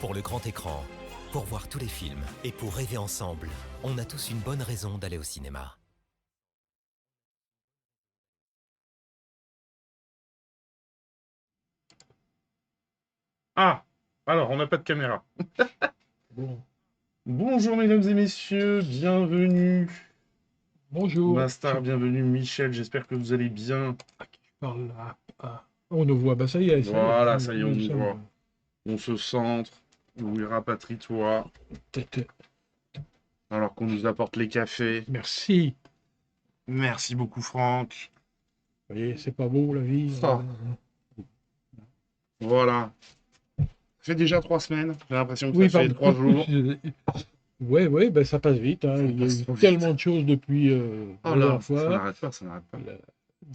Pour le grand écran, pour voir tous les films et pour rêver ensemble, on a tous une bonne raison d'aller au cinéma. Ah, alors on n'a pas de caméra. Bon. Bonjour mesdames et messieurs, bienvenue. Bonjour. Mastar, bienvenue Michel, j'espère que vous allez bien. Qui parle là. Ah. On nous voit, bah ça y est. Voilà, ça y est, on nous sommes- voit. On se centre, oui, rapatrie-toi, Peut-être. alors qu'on nous apporte les cafés. Merci. Merci beaucoup Franck. Vous voyez, c'est pas beau la vie. Ça. Voilà. Ça fait déjà 3 semaines, j'ai l'impression que Oui, ça fait 3 jours. Ouais, ben ça passe vite. Hein. Il y a passe eu trop vite. tellement de choses depuis Oh la là, dernière ça fois. n'arrête pas, ça n'arrête pas.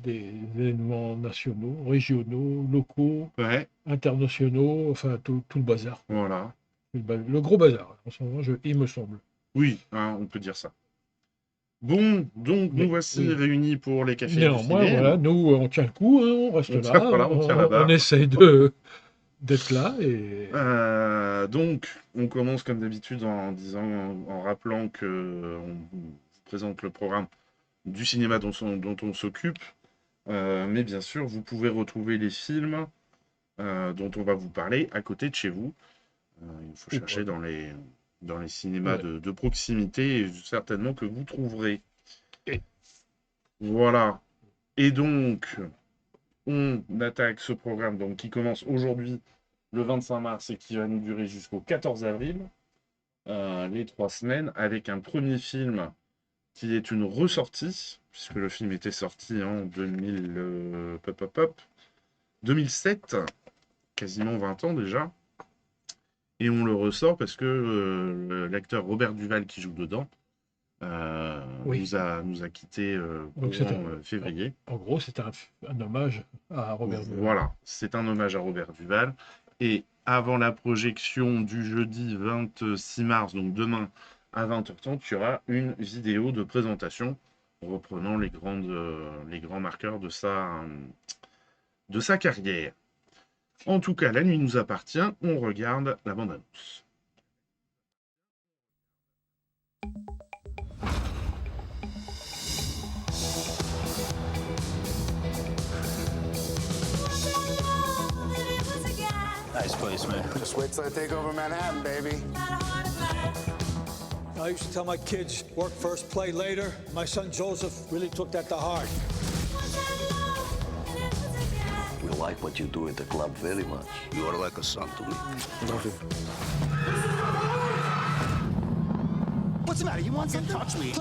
Des événements nationaux, régionaux, locaux, Ouais, internationaux, enfin tout le bazar. voilà. Le gros bazar, en ce moment, il me semble. Oui, hein, on peut dire ça. Bon, donc Mais, nous voici oui. réunis pour les cafés du Néanmoins, ciné. voilà, nous, on tient le coup, hein, on reste On là, tient- voilà, on tient la barre. on essaye d'être là. Et... Donc, on commence comme d'habitude en rappelant que on vous présente le programme du cinéma dont on s'occupe. Mais bien sûr, vous pouvez retrouver les films dont on va vous parler à côté de chez vous. Il faut chercher dans les cinémas de proximité et certainement que vous trouverez. Voilà. Et donc, on attaque ce programme donc, qui commence aujourd'hui, le 25 mars, et qui va nous durer jusqu'au 14 avril, les 3 semaines, avec un premier film qui est une ressortie, puisque le film était sorti en 2007, quasiment 20 ans déjà. Et on le ressort parce que l'acteur Robert Duval qui joue dedans nous a quittés courant février. En gros, c'est un hommage à Robert Duval. Voilà, c'est un hommage à Robert Duval. Et avant la projection du jeudi 26 mars, donc demain à 20h30, il y aura une vidéo de présentation reprenant les grands marqueurs de sa carrière. En tout cas, la nuit nous appartient, on regarde la bande-annonce. Nice place, man. Just wait till I take over Manhattan, baby. I used to tell my kids, work first, play later. My son Joseph really took that to heart. We like what you do at the club very much. You are like a son to me. Love you. What's the matter? You want something? Touch me.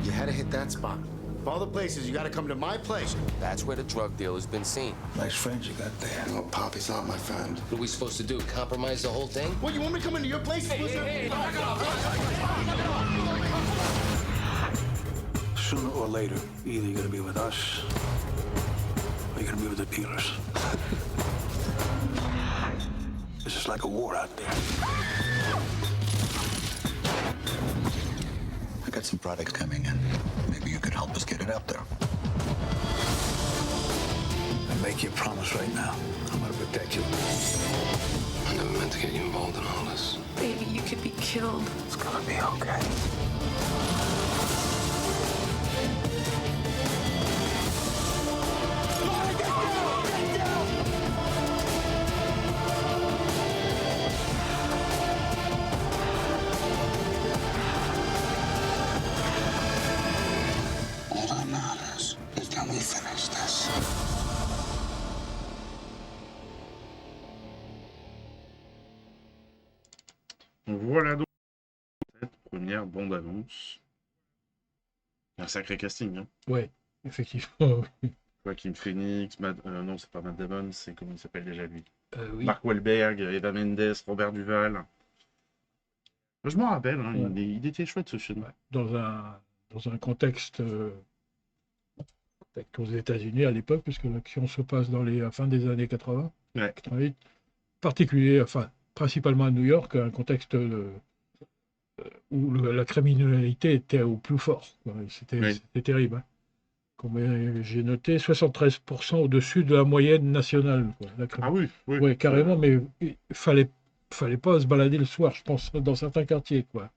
You had to hit that spot. Of all the places, you gotta come to my place. That's where the drug dealer's been seen. Nice friends you got there. No, Poppy's not my friend. What are we supposed to do? Compromise the whole thing? What, you want me to come into your place? Sooner or later, either you're gonna be with us, or you're gonna be with the dealers. This is like a war out there. I got some product coming in. Maybe you could help us get it out there. I make you a promise right now. I'm gonna protect you. I never meant to get you involved in all this. Baby, you could be killed. It's gonna be okay. All that matters is that we finish this. Voilà donc cette première bande-annonce. Un sacré casting, hein. Ouais, effectivement. Joaquin Phoenix, non, c'est pas Matt Damon, c'est comment il s'appelle déjà lui? Oui. Mark Wahlberg, Eva Mendes, Robert Duval. Je m'en rappelle, hein, Ouais. il était chouette ce film. Ouais. Dans un contexte aux États-Unis à l'époque, puisque l'action se passe dans la fin des années 80, Ouais. 88, particulier, enfin, principalement à New York, un contexte où la criminalité était au plus fort, quoi. C'était Oui. c'était terrible, hein. Comme j'ai noté, 73% au-dessus de la moyenne nationale, quoi, la Ah oui, oui. ouais, carrément, mais il fallait pas se balader le soir, je pense, dans certains quartiers, quoi.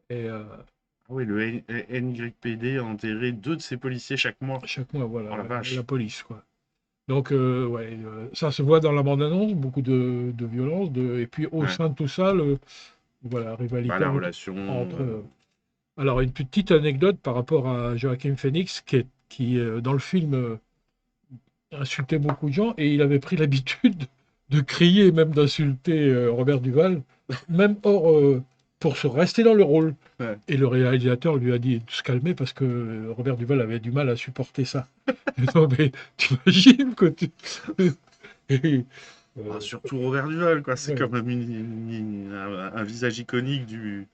Et Oui, le NYPD a enterré 2 de ses policiers chaque mois. chaque mois, voilà, Oh la vache. la police, quoi. Donc, ouais, ça se voit dans la bande-annonce, beaucoup de violence, et puis au Ouais. sein de tout ça, voilà, rivalité Bah, la entre- relation. entre. Alors, une petite anecdote par rapport à Joaquin Phoenix, qui dans le film, insultait beaucoup de gens, et il avait pris l'habitude de crier, et même d'insulter Robert Duval, même pour se rester dans le rôle. Ouais. Et le réalisateur lui a dit de se calmer parce que Robert Duval avait du mal à supporter ça. Non, mais t'imagines que et, Ah, surtout Robert Duval, quoi. C'est Ouais. quand même un visage iconique du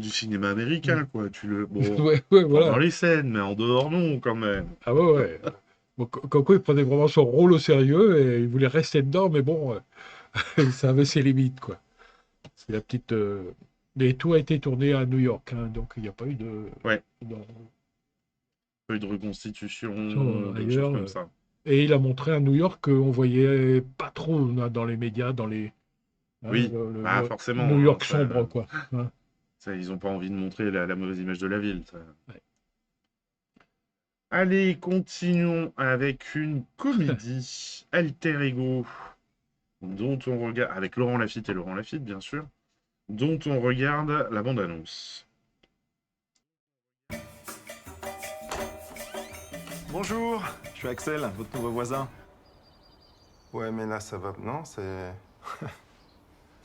cinéma américain, quoi. Bon, ouais, pas voilà. dans les scènes, mais en dehors, non, quand même. Ah ouais, ouais. Bon, comme quoi, il prenait vraiment son rôle au sérieux et il voulait rester dedans, mais bon, ça avait ses limites, quoi. C'est la petite. Mais tout a été tourné à New York, hein, donc il n'y a pas eu de. Ouais. dans- Peu de reconstitution, Sur, des ailleurs, choses comme ça. Et il a montré à New York qu'on voyait pas trop dans les médias, dans les. Oui, le forcément. New York ça- sombre, quoi. Hein. ça, ils n'ont pas envie de montrer la mauvaise image de la ville. Ça. Ouais. Allez, continuons avec une comédie, Alter Ego, dont on regarde, avec Laurent Lafitte, bien sûr, dont on regarde la bande-annonce. Bonjour, je suis Axel, votre nouveau voisin. Ouais, mais là, ça va... Non, c'est... ça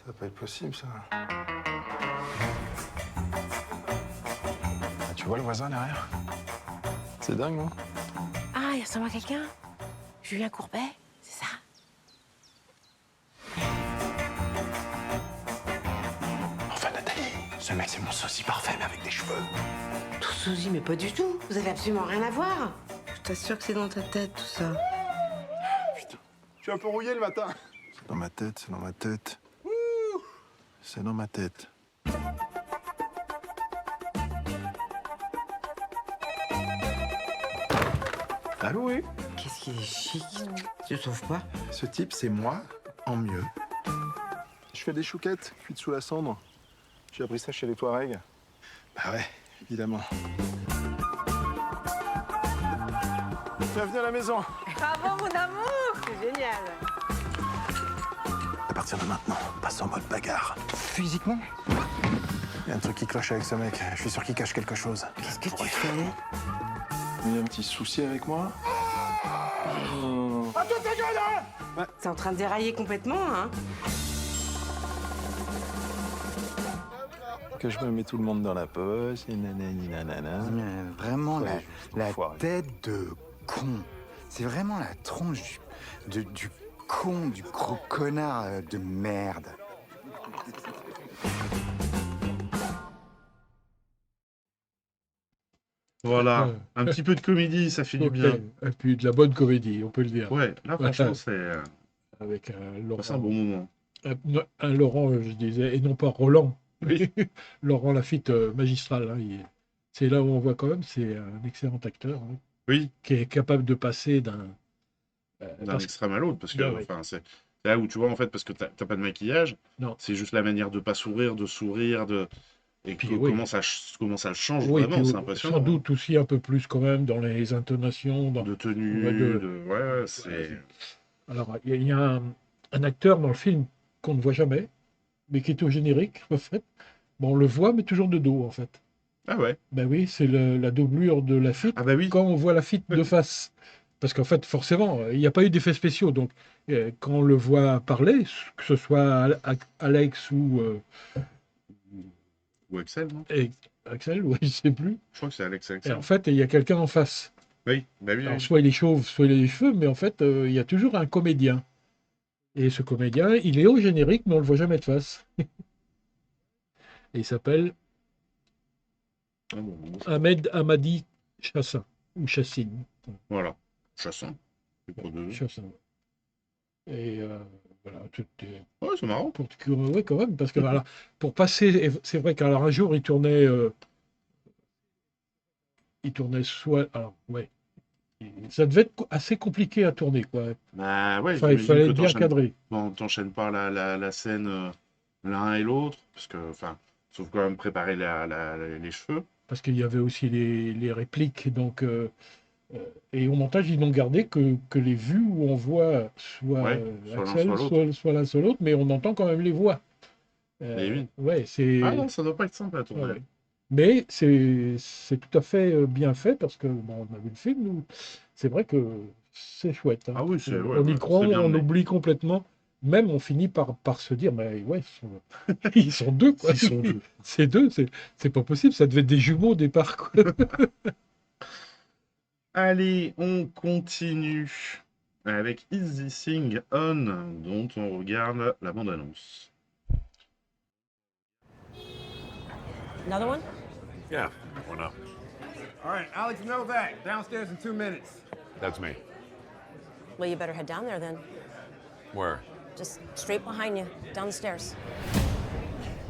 va pas être possible, ça. Ah, tu vois le voisin derrière? C'est dingue, non? Ah, il ressemble à quelqu'un? Julien Courbet, c'est ça? Enfin, Nathalie, ce mec, c'est mon sosie parfait, mais avec des cheveux. Tout sosie, mais pas du tout. Vous avez absolument rien à voir. Je t'assure que c'est dans ta tête, tout ça. Putain, je suis un peu rouillé le matin. C'est dans ma tête, c'est dans ma tête. C'est dans ma tête. Allô, oui? Qu'est-ce qu'il est chic. Tu trouves pas? Ce type, c'est moi, en mieux. Je fais des chouquettes cuites sous la cendre. J'ai appris ça chez les Touaregs. Bah ouais, évidemment. Bienvenue à la maison. Bravo, mon amour. C'est génial. À partir de maintenant, on passe en mode bagarre. Physiquement? Il y a un truc qui cloche avec ce mec. Je suis sûr qu'il cache quelque chose. Qu'est-ce que tu fais? Il y a un petit souci avec moi? T'es en train de dérailler complètement, hein? Ok, que je me mets tout le monde dans la poche, et nanani nanana. Vraiment, Ouais, la enfoiré. tête de con. C'est vraiment la tronche du con, du gros connard de merde. Voilà, Ouais. un petit peu de comédie, ça fait du Ok. bien. Et puis de la bonne comédie, on peut le dire. Ouais, là, franchement, c'est Avec un c'est un Laurent. bon moment. Un Laurent, je disais, et non pas Roland. Oui. Laurent Lafitte, magistral. Hein, c'est là où on voit quand même, c'est un excellent acteur, hein, Oui, qui est capable de passer d'un. d'un Parce- extrême à l'autre, parce que Ah ouais. enfin, c'est là où tu vois, en fait, parce que t'as pas de maquillage, Non. c'est juste la manière de pas sourire, de sourire, et Puis, oui. comment ça le change Oui, vraiment, puis c'est impressionnant. sans doute aussi un peu plus quand même dans les intonations. De tenue, Ouais, ouais, c'est... Alors, il y a un acteur dans le film qu'on ne voit jamais, mais qui est au générique, en fait. Bon, on le voit, mais toujours de dos, en fait. Ah ouais, Ben oui, c'est la doublure de Lafitte ah bah oui, quand on voit Lafitte de face. Parce qu'en fait, forcément, il n'y a pas eu d'effets spéciaux. Donc, quand on le voit parler, que ce soit Alex ou Axel, non? Axel, ou je ne sais plus. Je crois que c'est Alex Et Axel. en fait, il y a quelqu'un en face. Oui, bah oui, Alors, oui. soit il est chauve, soit il a les cheveux, mais en fait, il y a toujours un comédien. Et ce comédien, il est au générique, mais on ne le voit jamais de face. Et il s'appelle Ah bon, bon, Ahmed Hamadi Chassin, ou Chassine. voilà, Chassin, c'est pour deux. Chassin. Et voilà, Ouais, c'est marrant. ouais, quand même, parce que voilà, pour passer, c'est vrai qu'alors un jour, il tournait soit, alors ouais, ça devait être assez compliqué à tourner, quoi. Bah ouais, Enfin, il j'imagine fallait que être bien cadré. t'enchaînes pas la scène l'un et l'autre, parce que, enfin, sauf quand même préparer les cheveux. Parce qu'il y avait aussi les répliques. Donc, et au montage, ils n'ont gardé que les vues où on voit soit Ouais, soit l'un, Axel, soit l'autre. soit l'un, soit l'autre, mais on entend quand même les voix. Eh oui. Ouais, c'est. Ah non, ça doit pas être simple à tourner. Ouais, ouais. Mais c'est tout à fait bien fait parce que bon, on a vu le film, nous. C'est vrai que c'est chouette. Hein. Ah oui, c'est ouais, On y ouais, croit, c'est bien on mené. oublie complètement. Même on finit par se dire, mais ouais, ils sont deux, quoi. Ils sont deux. C'est deux, c'est pas possible. Ça devait être des jumeaux au départ, quoi. Allez, on continue avec Is This Thing On, dont on regarde la bande-annonce. Another one? Yeah, why not? All right, Alex Novak, downstairs in 2 minutes. That's me. Well, you better head down there then. Where? Just straight behind you, down the stairs.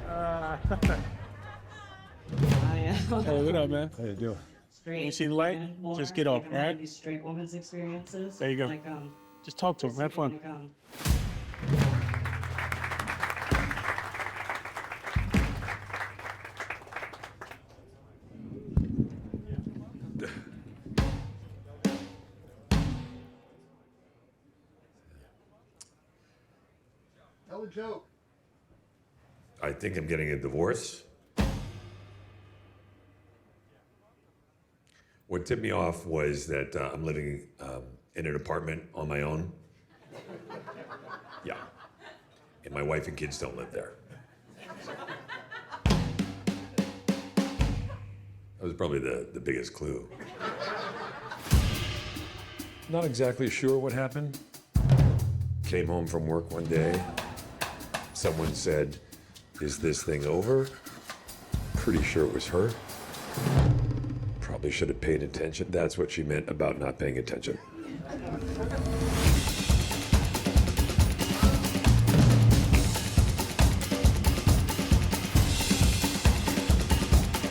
Hey, what up, man? How you doing? You see the light? Just get off, all right? Straight women's experiences. There you go. Like, Just talk to him. Have fun. Tell a joke. I think I'm getting a divorce. What tipped me off was that I'm living in an apartment on my own. Yeah. And my wife and kids don't live there. That was probably the biggest clue. Not exactly sure what happened. Came home from work one day. Someone said, "Is this thing over?" Pretty sure it was her. Probably should have paid attention. That's what she meant about not paying attention.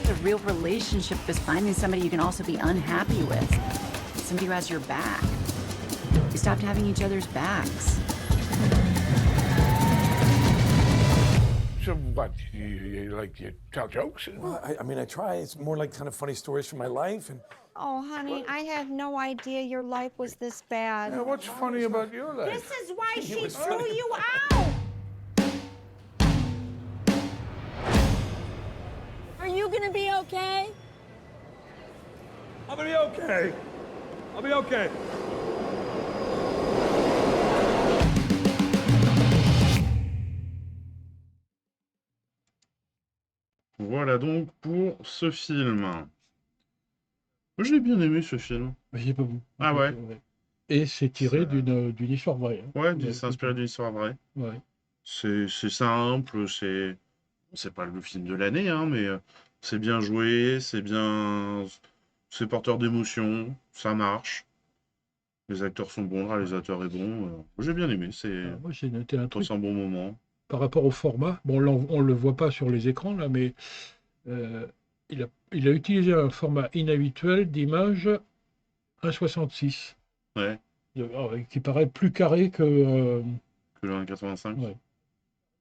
A real relationship is finding somebody you can also be unhappy with. Somebody who has your back. You stopped having each other's backs. So what, you tell jokes? Well, I mean, I try. It's more like kind of funny stories from my life. And Oh, honey, I had no idea your life was this bad. Yeah, what's funny about your life? This is why she was threw funny. you out. Are you gonna be okay? I'm gonna be okay. I'll be okay. Voilà donc pour ce film. Moi, je l'ai bien aimé ce film. Mais j'ai pas vu. Ah ouais. Et c'est tiré d'une histoire vraie. Hein. Ouais, c'est inspiré d'une histoire vraie. Ouais. C'est simple, c'est pas le film de l'année, hein, mais c'est bien joué, c'est porteur d'émotion, ça marche. Les acteurs sont bons, le réalisateur est bon. J'ai bien aimé, Moi, j'ai noté un truc c'est un bon moment. par rapport au format. Bon, là, on le voit pas sur les écrans, là, mais il a utilisé un format inhabituel d'image 1,66. Ouais. Qui paraît plus carré que le 1,85.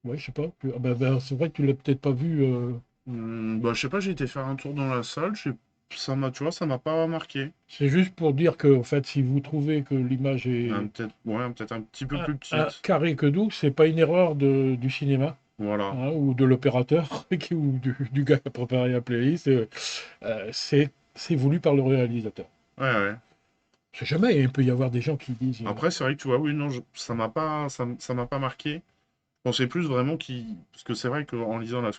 Ouais, je sais pas. C'est vrai que tu l'as peut-être pas vu. Je sais pas, j'ai été faire un tour dans la salle, ça m'a pas marqué. C'est juste pour dire que, en fait, si vous trouvez que l'image est Peut-être un petit peu plus petite. Carré que nous, c'est pas une erreur du cinéma. Voilà. Hein, ou de l'opérateur, ou du gars qui a préparé la playlist. C'est voulu par le réalisateur. Ouais. Je sais jamais, il peut y avoir des gens qui disent... Après, c'est vrai que tu vois, oui, non, ça m'a pas marqué. Je pensais plus vraiment parce que c'est vrai qu'en lisant là,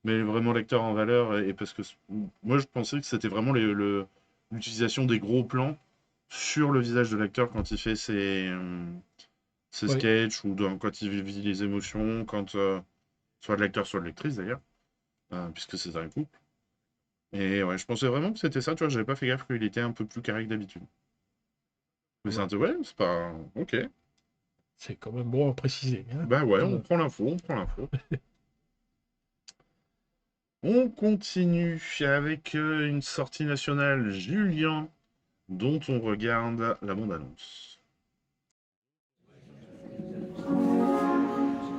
mais vraiment lecteur en valeur, et parce que moi, je pensais que c'était vraiment l'utilisation des gros plans sur le visage de l'acteur quand il fait ses sketchs, ou quand il vit les émotions, quand soit de l'acteur, soit de l'actrice d'ailleurs, puisque c'est un couple. Et ouais, je pensais vraiment que c'était ça, tu vois, j'avais pas fait gaffe qu'il était un peu plus carré que d'habitude. Mais c'est pas... Ok. C'est quand même bon à préciser. Hein. Bah ouais, on prend l'info. On continue avec une sortie nationale, Julien, dont on regarde la bande-annonce.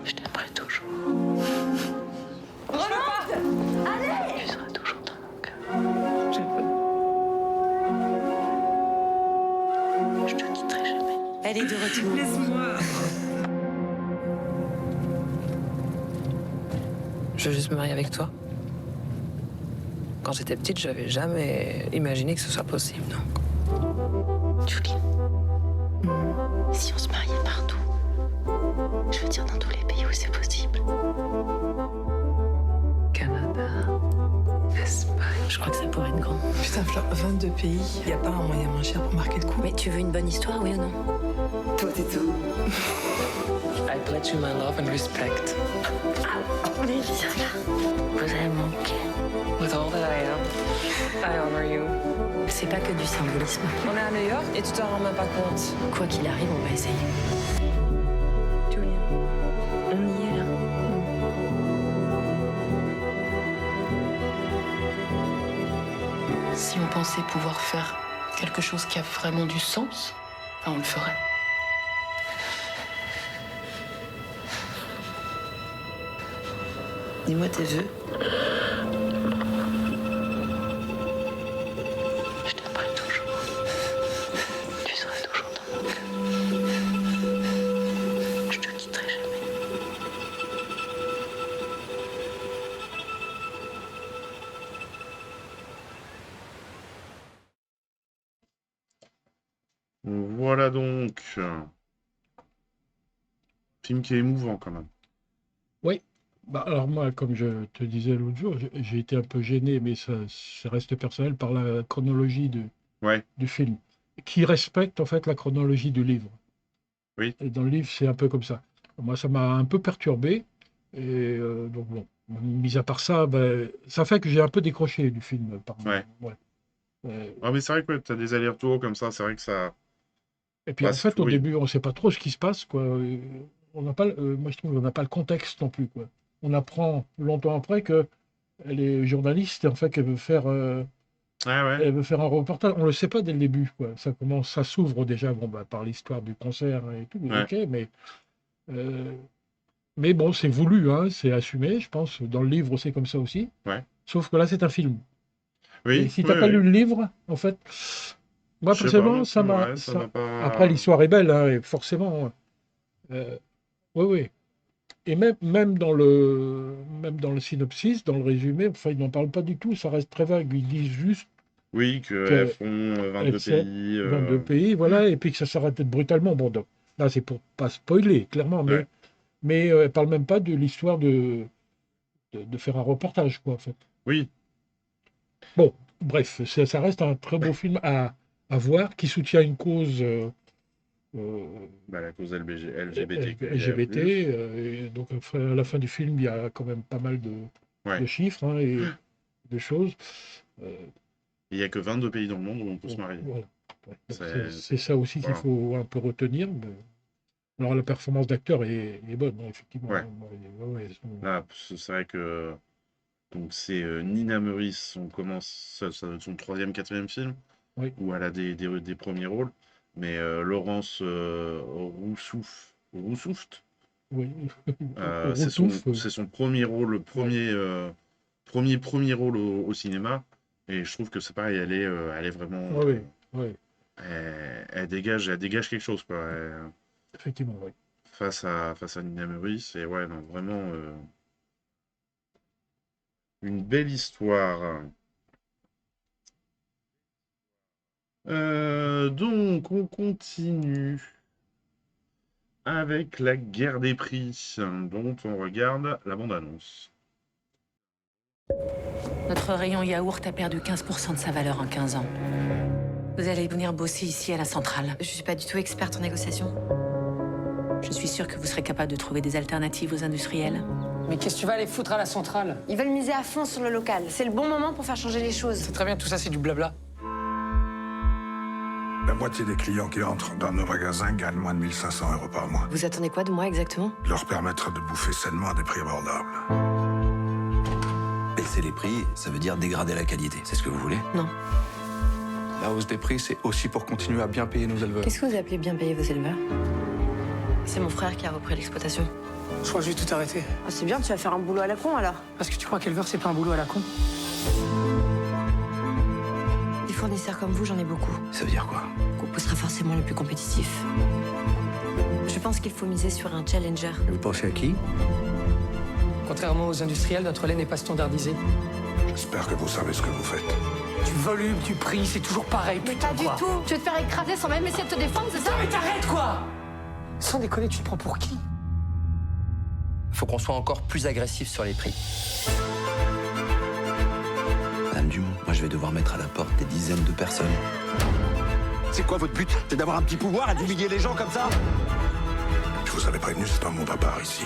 Je t'aimerai toujours. Regarde! Allez! Tu seras toujours dans mon cœur. Je veux. Je te quitterai jamais. Elle est de retour. Laisse-moi. Je veux juste me marier avec toi. Quand j'étais petite, j'avais jamais imaginé que ce soit possible, donc. Julie, si on se mariait partout, je veux dire dans tous les pays où c'est possible. Canada, Espagne. Je crois que ça pourrait être grand. Putain, Fleur, 22 pays, y a pas un moyen moins cher pour marquer le coup. Mais tu veux une bonne histoire, oui ou non? Toi, t'es tout. I pledge you my love and respect. Olivia, vous avez manqué. With all that I am, I honor you. C'est pas que du symbolisme. On est à New York et tu t'en rends même pas compte. Quoi qu'il arrive, on va essayer. Julia, on y est là. Si on pensait pouvoir faire quelque chose qui a vraiment du sens, on le ferait. Dis-moi tes vœux. Je t'aimerai toujours. Tu seras toujours dans mon cœur. Je te quitterai jamais. Voilà donc. Film qui est émouvant quand même. Oui. Alors moi, comme je te disais l'autre jour, j'ai été un peu gêné, mais ça reste personnel, par la chronologie du film, qui respecte en fait la chronologie du livre. Oui. Et dans le livre, c'est un peu comme ça. Moi, ça m'a un peu perturbé, et donc bon, mis à part ça, ça fait que j'ai un peu décroché du film. Mais c'est vrai que tu as des allers-retours comme ça, c'est vrai que ça... Et puis en fait, au début, on ne sait pas trop ce qui se passe, quoi. On n'a pas, moi, je trouve qu'on n'a pas le contexte non plus, quoi. On apprend longtemps après que elle est journaliste et en fait qu'elle veut faire, elle veut faire un reportage. On le sait pas dès le début, quoi. Ça s'ouvre déjà par l'histoire du concert et tout. Ok, mais bon, c'est voulu, hein, c'est assumé, je pense. Dans le livre, c'est comme ça aussi. Sauf que là, c'est un film. Et si tu n'as pas lu le livre, en fait, moi personnellement, ça m'a. Après, l'histoire est belle, hein, et forcément. Oui. Et même dans le synopsis, dans le résumé, enfin, ils n'en parlent pas du tout, ça reste très vague. Ils disent juste qu'elles font 22 pays. 22 pays, voilà, et puis que ça s'arrête brutalement. Bon, donc, là, c'est pour pas spoiler, clairement, mais elle ne parle même pas de l'histoire de de faire un reportage, quoi, en fait. Oui. Bon, bref, ça reste un très beau film à voir, qui soutient une cause La cause LGBT. LGBT. Et donc, à la fin du film, il y a quand même pas mal de chiffres hein, et de choses. Il n'y a que 22 pays dans le monde où on peut se marier. Voilà. C'est ça aussi qu'il faut un peu retenir. Mais... Alors, la performance d'acteur est bonne, hein, effectivement. Ouais. Là, c'est vrai que donc c'est Nina Meurice, on commence, ça doit être son 3e, 4e film, où elle a des premiers rôles. Mais Laurence Roussouf, c'est son premier rôle, le premier rôle au cinéma. Et je trouve que c'est pareil, elle est vraiment... Elle dégage quelque chose, quoi. Effectivement, oui. Face à Nina Meurice, et ouais, non, vraiment une belle histoire. Donc, on continue avec La Guerre des Prix, dont on regarde la bande-annonce. Notre rayon yaourt a perdu 15% de sa valeur en 15 ans. Vous allez venir bosser ici à la centrale. Je suis pas du tout experte en négociation. Je suis sûre que vous serez capable de trouver des alternatives aux industriels. Mais qu'est-ce que tu vas aller foutre à la centrale? Ils veulent miser à fond sur le local. C'est le bon moment pour faire changer les choses. C'est très bien, tout ça, c'est du blabla. La moitié des clients qui entrent dans nos magasins gagnent moins de 1500 € par mois. Vous attendez quoi de moi exactement? Leur permettre de bouffer sainement à des prix abordables. Baisser les prix, ça veut dire dégrader la qualité. C'est ce que vous voulez? Non. La hausse des prix, c'est aussi pour continuer à bien payer nos éleveurs. Qu'est-ce que vous appelez bien payer vos éleveurs? C'est mon frère qui a repris l'exploitation. Je crois que je vais tout arrêter. Ah, c'est bien, tu vas faire un boulot à la con alors. Parce que tu crois qu'éleveur, c'est pas un boulot à la con? Des fournisseurs comme vous, j'en ai beaucoup. Ça veut dire quoi? Coupe sera forcément le plus compétitif. Je pense qu'il faut miser sur un challenger. Vous pensez à qui? Contrairement aux industriels, notre lait n'est pas standardisé. J'espère que vous savez ce que vous faites. Du volume, du prix, c'est toujours pareil, Mais putain, pas quoi. du tout. Tu veux te faire écraser sans même essayer de te défendre, c'est ça? Non mais t'arrêtes, quoi! Sans déconner, tu te prends pour qui? Faut qu'on soit encore plus agressif sur les prix. Madame Dumont, moi je vais devoir mettre à la porte des dizaines de personnes. C'est quoi votre but? C'est d'avoir un petit pouvoir et d'humilier les gens comme ça? Je vous avais prévenu, c'est un monde à part ici.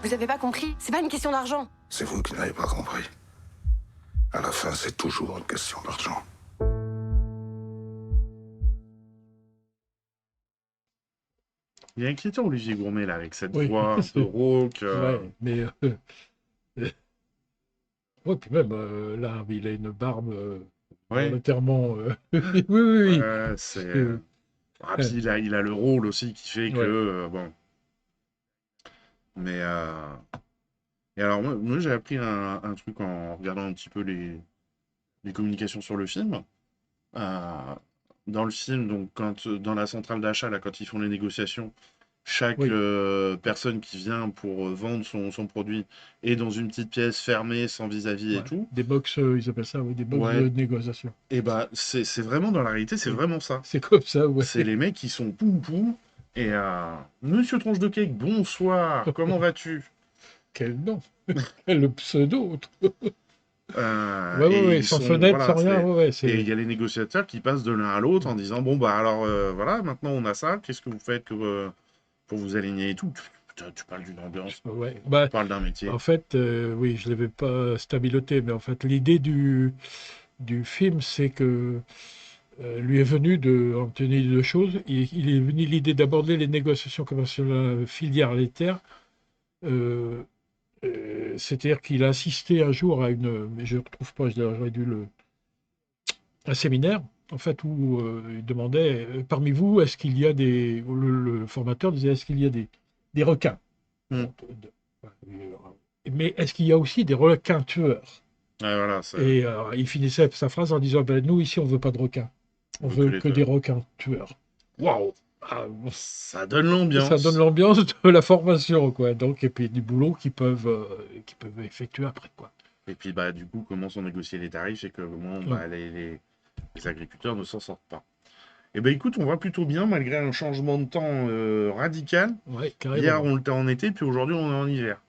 Vous avez pas compris? C'est pas une question d'argent. C'est vous qui n'avez pas compris. À la fin, c'est toujours une question d'argent. Il y a un critère Olivier Gourmet, là, avec cette voix un peu rauque. Ouais, mais... Ouais, puis même, là, il a une barbe volontairement... oui. Ouais, c'est... Ah, puis il a le rôle aussi qui fait que... bon... Mais... Et alors, moi j'ai appris un truc en regardant un petit peu les communications sur le film. Dans le film, donc, dans la centrale d'achat, là, quand ils font les négociations, chaque personne qui vient pour vendre son produit est dans une petite pièce fermée, sans vis-à-vis et tout. Des box, ils appellent ça, des box de négociation. Et bah, c'est vraiment, dans la réalité, c'est vraiment ça. C'est comme ça, ouais. C'est les mecs qui sont pou-pou, et Monsieur Tronche de Cake, bonsoir, comment vas-tu? Quel nom? Le pseudo. Et sans fenêtre, sans rien. Et il y a les négociateurs qui passent de l'un à l'autre en disant bon bah alors voilà, maintenant on a ça, qu'est-ce que vous faites pour vous aligner et tout. Tu parles d'une ambiance, tu parles d'un métier. En fait, oui, je ne l'avais pas stabiloté, mais en fait l'idée du film, c'est que lui est venu en tenir deux choses. Il est venu l'idée d'aborder les négociations commerciales filières laitières. C'est-à-dire qu'il a assisté un jour à mais je ne retrouve pas, j'aurais dû un séminaire, en fait, où il demandait, parmi vous, est-ce qu'il y a le formateur disait, est-ce qu'il y a des requins? Mais est-ce qu'il y a aussi des requins tueurs? Et il finissait sa phrase en disant, nous, ici, on ne veut pas de requins. On veut que des requins tueurs. Waouh! Ça donne l'ambiance. Ça donne l'ambiance de la formation, quoi. Donc, et puis du boulot qu'ils peuvent effectuer après, quoi. Et puis, bah, du coup, comment sont négociés les tarifs et que au moins, les agriculteurs ne s'en sortent pas. Eh ben écoute, on va plutôt bien malgré un changement de temps radical. Ouais, carrément. Hier, on était en été, puis aujourd'hui, on est en hiver.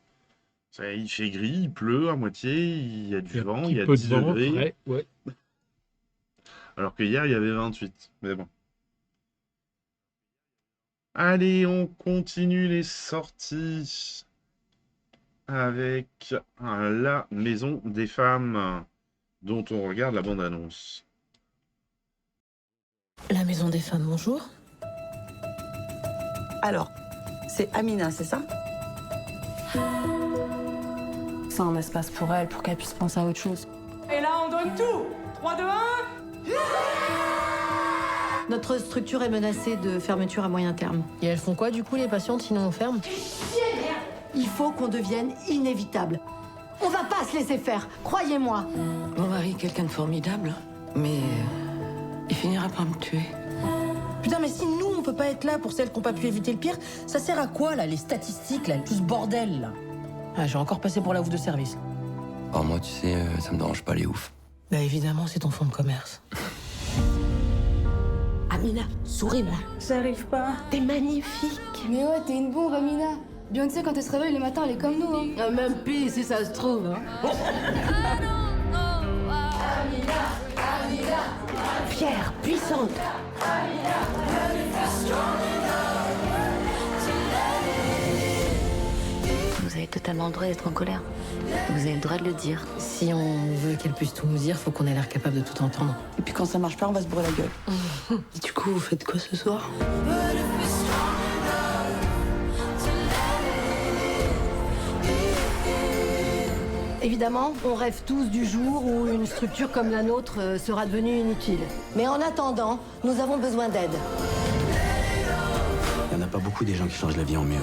Il fait gris, il pleut à moitié, il y a du vent, il y a peu 10 de vent, degrés. ouais. Alors que hier, il y avait 28. Mais bon. Allez, on continue les sorties avec La Maison des Femmes, dont on regarde la bande-annonce. La Maison des Femmes, bonjour. Alors, c'est Amina, c'est ça? C'est un espace pour elle, pour qu'elle puisse penser à autre chose. Et là, on donne tout. 3, 2, 1. Notre structure est menacée de fermeture à moyen terme. Et elles font quoi, du coup, les patientes, sinon on ferme? Il faut qu'on devienne inévitable. On va pas se laisser faire, croyez-moi. Mon mari est quelqu'un de formidable, mais il finira par me tuer. Putain, mais si nous, on peut pas être là pour celles qui n'ont pas pu éviter le pire, ça sert à quoi, là, les statistiques, là, tout ce bordel, là? Ah, j'ai encore passé pour la ouf de service. Alors moi, tu sais, ça me dérange pas les oufs. Bah évidemment, c'est ton fonds de commerce. Amina, souris-moi. J'arrive pas. T'es magnifique. Mais ouais, t'es une bombe, Amina. Beyoncé, quand elle se réveille le matin, elle est comme nous, hein. Même pire, si ça se trouve, hein. Fière, puissante. Vous avez totalement le droit d'être en colère. Vous avez le droit de le dire. Si on veut qu'elle puisse tout nous dire, faut qu'on ait l'air capable de tout entendre. Et puis quand ça marche pas, on va se bourrer la gueule. Et du coup, vous faites quoi ce soir? Évidemment, on rêve tous du jour où une structure comme la nôtre sera devenue inutile. Mais en attendant, nous avons besoin d'aide. Il n'y en a pas beaucoup des gens qui changent la vie en mieux.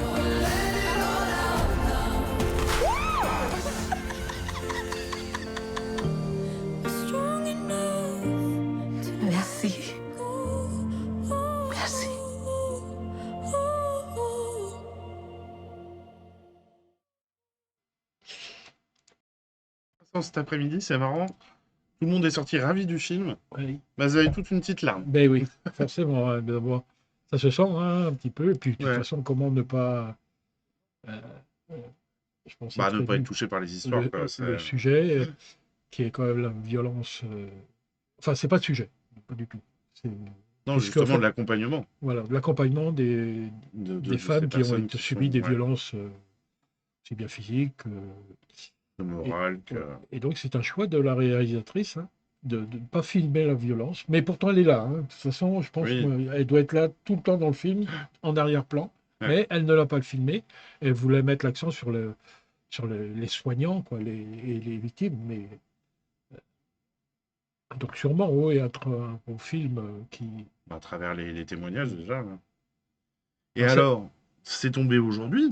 Merci. Merci. Cet après-midi, c'est marrant. Tout le monde est sorti ravi du film. Oui. Bah, vous avez toute une petite larme. Ben oui, forcément. Hein, d'abord, ça se sent hein, un petit peu. Et puis, de toute Ouais. façon, comment ne pas... je pense Bah, ne très pas être bien touché par les histoires. le, quoi, le c'est- sujet, qui est quand même la violence... Enfin, c'est pas le sujet, pas du tout. C'est... Non, parce justement, qu'en fait, de l'accompagnement. Voilà, de l'accompagnement des de femmes ces qui ont personnes qui subi sont- des ouais. violences, aussi bien physiques. Le moral que... Et donc, c'est un choix de la réalisatrice hein, de ne pas filmer la violence. Mais pourtant, elle est là. Hein. De toute façon, je pense Oui. qu'elle doit être là tout le temps dans le film, en arrière-plan. Ouais. Mais elle ne l'a pas filmé. Elle voulait mettre l'accent sur les soignants quoi, et les victimes. Mais donc, sûrement, oui, être un bon film qui. à travers les témoignages déjà. Là. Et Ah, ça- alors, c'est tombé aujourd'hui,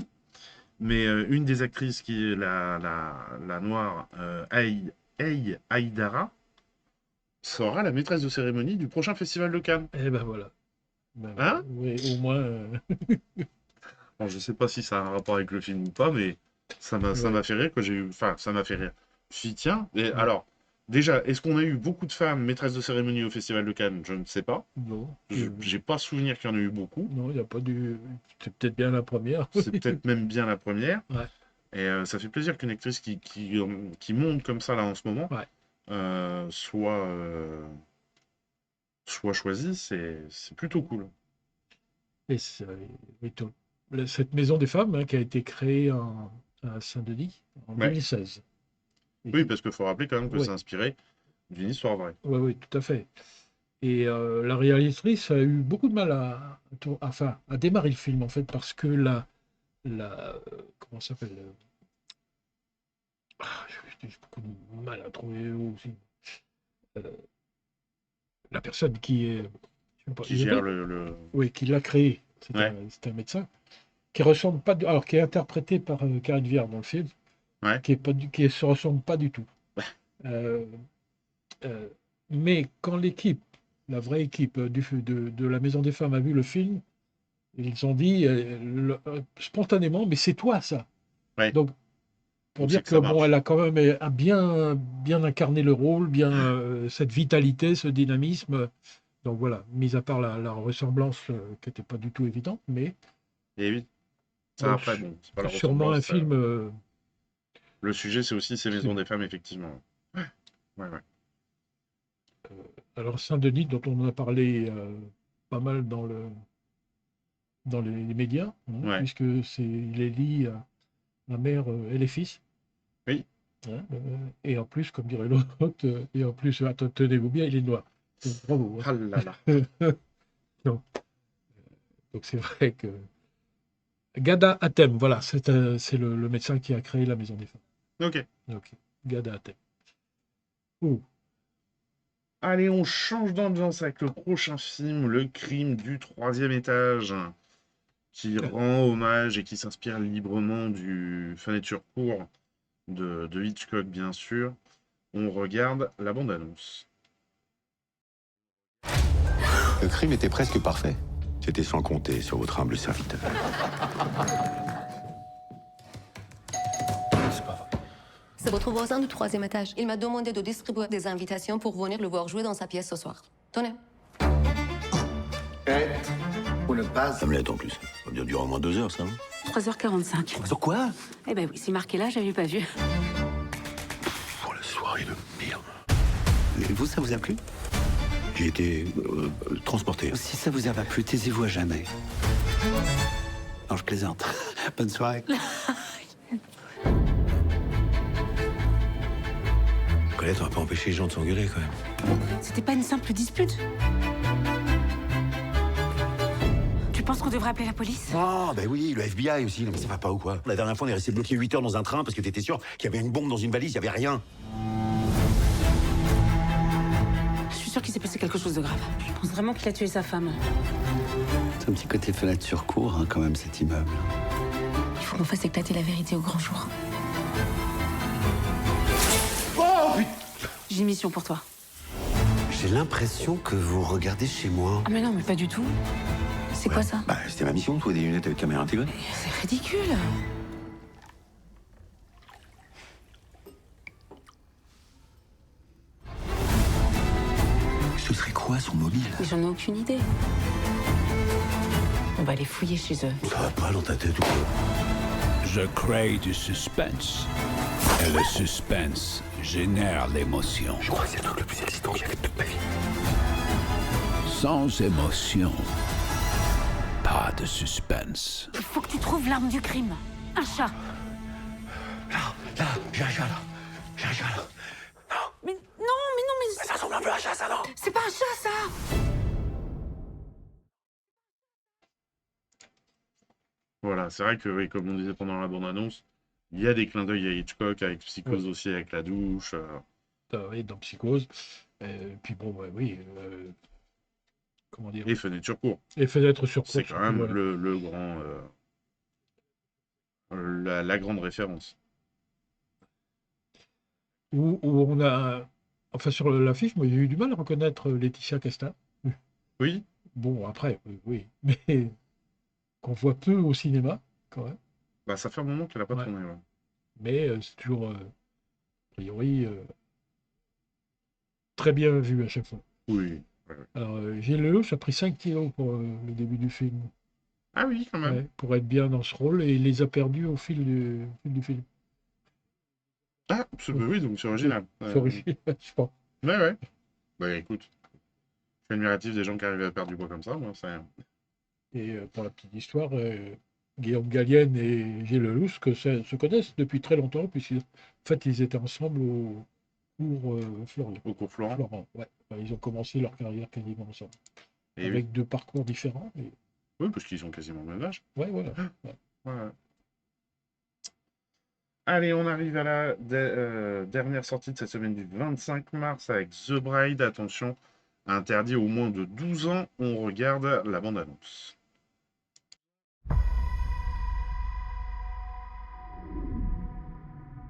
mais une des actrices qui est la noire Aïe Aïdara sera la maîtresse de cérémonie du prochain festival de Cannes. Eh ben voilà. Ben, Hein oui, au moins. Bon, je sais pas si ça a un rapport avec le film ou pas, mais ça m'a fait rire que j'ai eu. Enfin, ça m'a fait rire. Je me suis dit, tiens, et alors, déjà, est-ce qu'on a eu beaucoup de femmes maîtresses de cérémonie au festival de Cannes? Je ne sais pas. Non. J'ai pas souvenir qu'il y en a eu beaucoup. Non, il n'y a pas du. C'est peut-être bien la première. C'est peut-être même bien la première. Ouais. Et ça fait plaisir qu'une actrice qui monte comme ça là en ce moment soit choisie. C'est plutôt cool. Et cette maison des femmes hein, qui a été créée à Saint-Denis en Ouais. 2016. Oui, parce qu'il faut rappeler quand même que Ouais. c'est inspiré d'une histoire vraie. Oui, oui, tout à fait. Et la réalisatrice a eu beaucoup de mal à démarrer le film, en fait, parce que comment ça s'appelle j'ai beaucoup de mal à trouver aussi. La personne qui est... je sais pas, Qui gère le... Oui, qui l'a créé. C'est un médecin qui ressemble pas... Alors, qui est interprété par Karine Viard dans le film, qui ne se ressemble pas du tout. Mais quand l'équipe, la vraie équipe de la Maison des Femmes a vu le film, ils ont dit spontanément, mais c'est toi ça. Donc, pour Donc, dire c'est que ça marche. elle a quand même bien incarné le rôle, cette vitalité, ce dynamisme. Donc voilà, mis à part la ressemblance qui n'était pas du tout évidente, mais... Et oui. Ça, après, bon, c'est pas la sûrement un ressemblance, film... Le sujet, c'est aussi ces maisons des femmes, effectivement. Ouais. Alors Saint-Denis, dont on en a parlé pas mal dans les médias, Ouais. puisque il est lié à la mère et les fils. Oui. Hein, et en plus, comme dirait l'autre, et en plus, tenez-vous bien, il est noir. Donc, bravo. Ah là là. Donc c'est vrai que... Gada Hatem, voilà, c'est le médecin qui a créé la maison des femmes. Ok. Gada Hatem. Oh. Allez, on change d'ambiance avec le prochain film, Le crime du 3e étage, qui rend hommage et qui s'inspire librement du Fenêtre court de Hitchcock, bien sûr. On regarde la bande-annonce. Le crime était presque parfait. C'était sans compter sur votre humble serviteur. C'est votre voisin du 3e étage. Il m'a demandé de distribuer des invitations pour venir le voir jouer dans sa pièce ce soir. Tenez. Ou ne pas. Hamlet en plus. Ça va bien durer au moins 2 heures, ça, non? 3h45. Sur quoi? Eh ben oui, c'est marqué là, j'avais pas vu. Oh, la soirée de merde. Et vous, ça vous a plu? J'ai été transporté. Si ça vous a pas plu, taisez-vous à jamais. Non, je plaisante. Bonne soirée. Colette, on va pas empêcher les gens de s'engueuler, quand même. C'était pas une simple dispute. Tu penses qu'on devrait appeler la police? Oh, ben oui, le FBI aussi. Non, mais ça va pas ou quoi? La dernière fois, on est resté bloqué 8 heures dans un train parce que t'étais sûr qu'il y avait une bombe dans une valise, il y avait rien. Je suis sûre qu'il s'est passé quelque chose de grave. Je pense vraiment qu'il a tué sa femme. C'est un petit côté fenêtre sur cour, hein, quand même, cet immeuble. Il faut qu'on fasse éclater la vérité au grand jour. Oh, putain! J'ai une mission pour toi. J'ai l'impression que vous regardez chez moi. Ah mais non, mais pas du tout. C'est quoi ça? Bah, c'était ma mission de trouver des lunettes avec caméra intégrée. C'est ridicule. Ce serait quoi son mobile? Mais j'en ai aucune idée. On va aller fouiller chez eux. Ça va pas dans ta tête ou quoi? Je crée du suspense. Et le suspense génère l'émotion. Je crois que c'est le truc le plus excitant que j'ai fait de toute ma vie. Sans émotion, pas de suspense. Il faut que tu trouves l'arme du crime. Un chat. Là, j'ai un chat, là. J'ai un chat, là. Mais non. Ça ressemble un peu à un chat, ça, non? C'est pas un chat, ça. Voilà, c'est vrai que, oui, comme on disait pendant la bande-annonce, il y a des clins d'œil à Hitchcock, avec Psychose aussi, avec la douche. Oui, dans Psychose. Puis bon, oui. Comment dire? Et Fenêtre sur cour. Et Fenêtre sur cour. C'est quand même voilà. le grand... la grande référence. Où on a... Enfin, sur l'affiche, moi, j'ai eu du mal à reconnaître Laetitia Casta. Oui. Bon, après, oui. Mais qu'on voit peu au cinéma, quand même. Bah, ça fait un moment qu'elle n'a pas tourné, ouais. Mais c'est toujours, a priori, très bien vu à chaque fois. Oui. Alors, Gilles, ça a pris 5 kilos pour le début du film. Ah oui, quand même. Ouais, pour être bien dans ce rôle, et il les a perdus au fil du film. Ah, oui, donc c'est original. C'est original, je pense. Ouais. Bah écoute, je suis admiratif des gens qui arrivent à perdre du poids comme ça, moi, c'est... Et pour la petite histoire, Guillaume Gallienne et Gilles Lelouch se connaissent depuis très longtemps, puisqu'en fait, ils étaient ensemble au cours Florian. Au cours Florent. Ouais. Ils ont commencé leur carrière quasiment ensemble. Et avec deux parcours différents. Mais... Oui, parce qu'ils ont quasiment le même âge. Ouais, voilà. Ouais. Allez, on arrive à la dernière sortie de cette semaine du 25 mars avec The Bride. Attention, interdit au moins de 12 ans. On regarde la bande-annonce.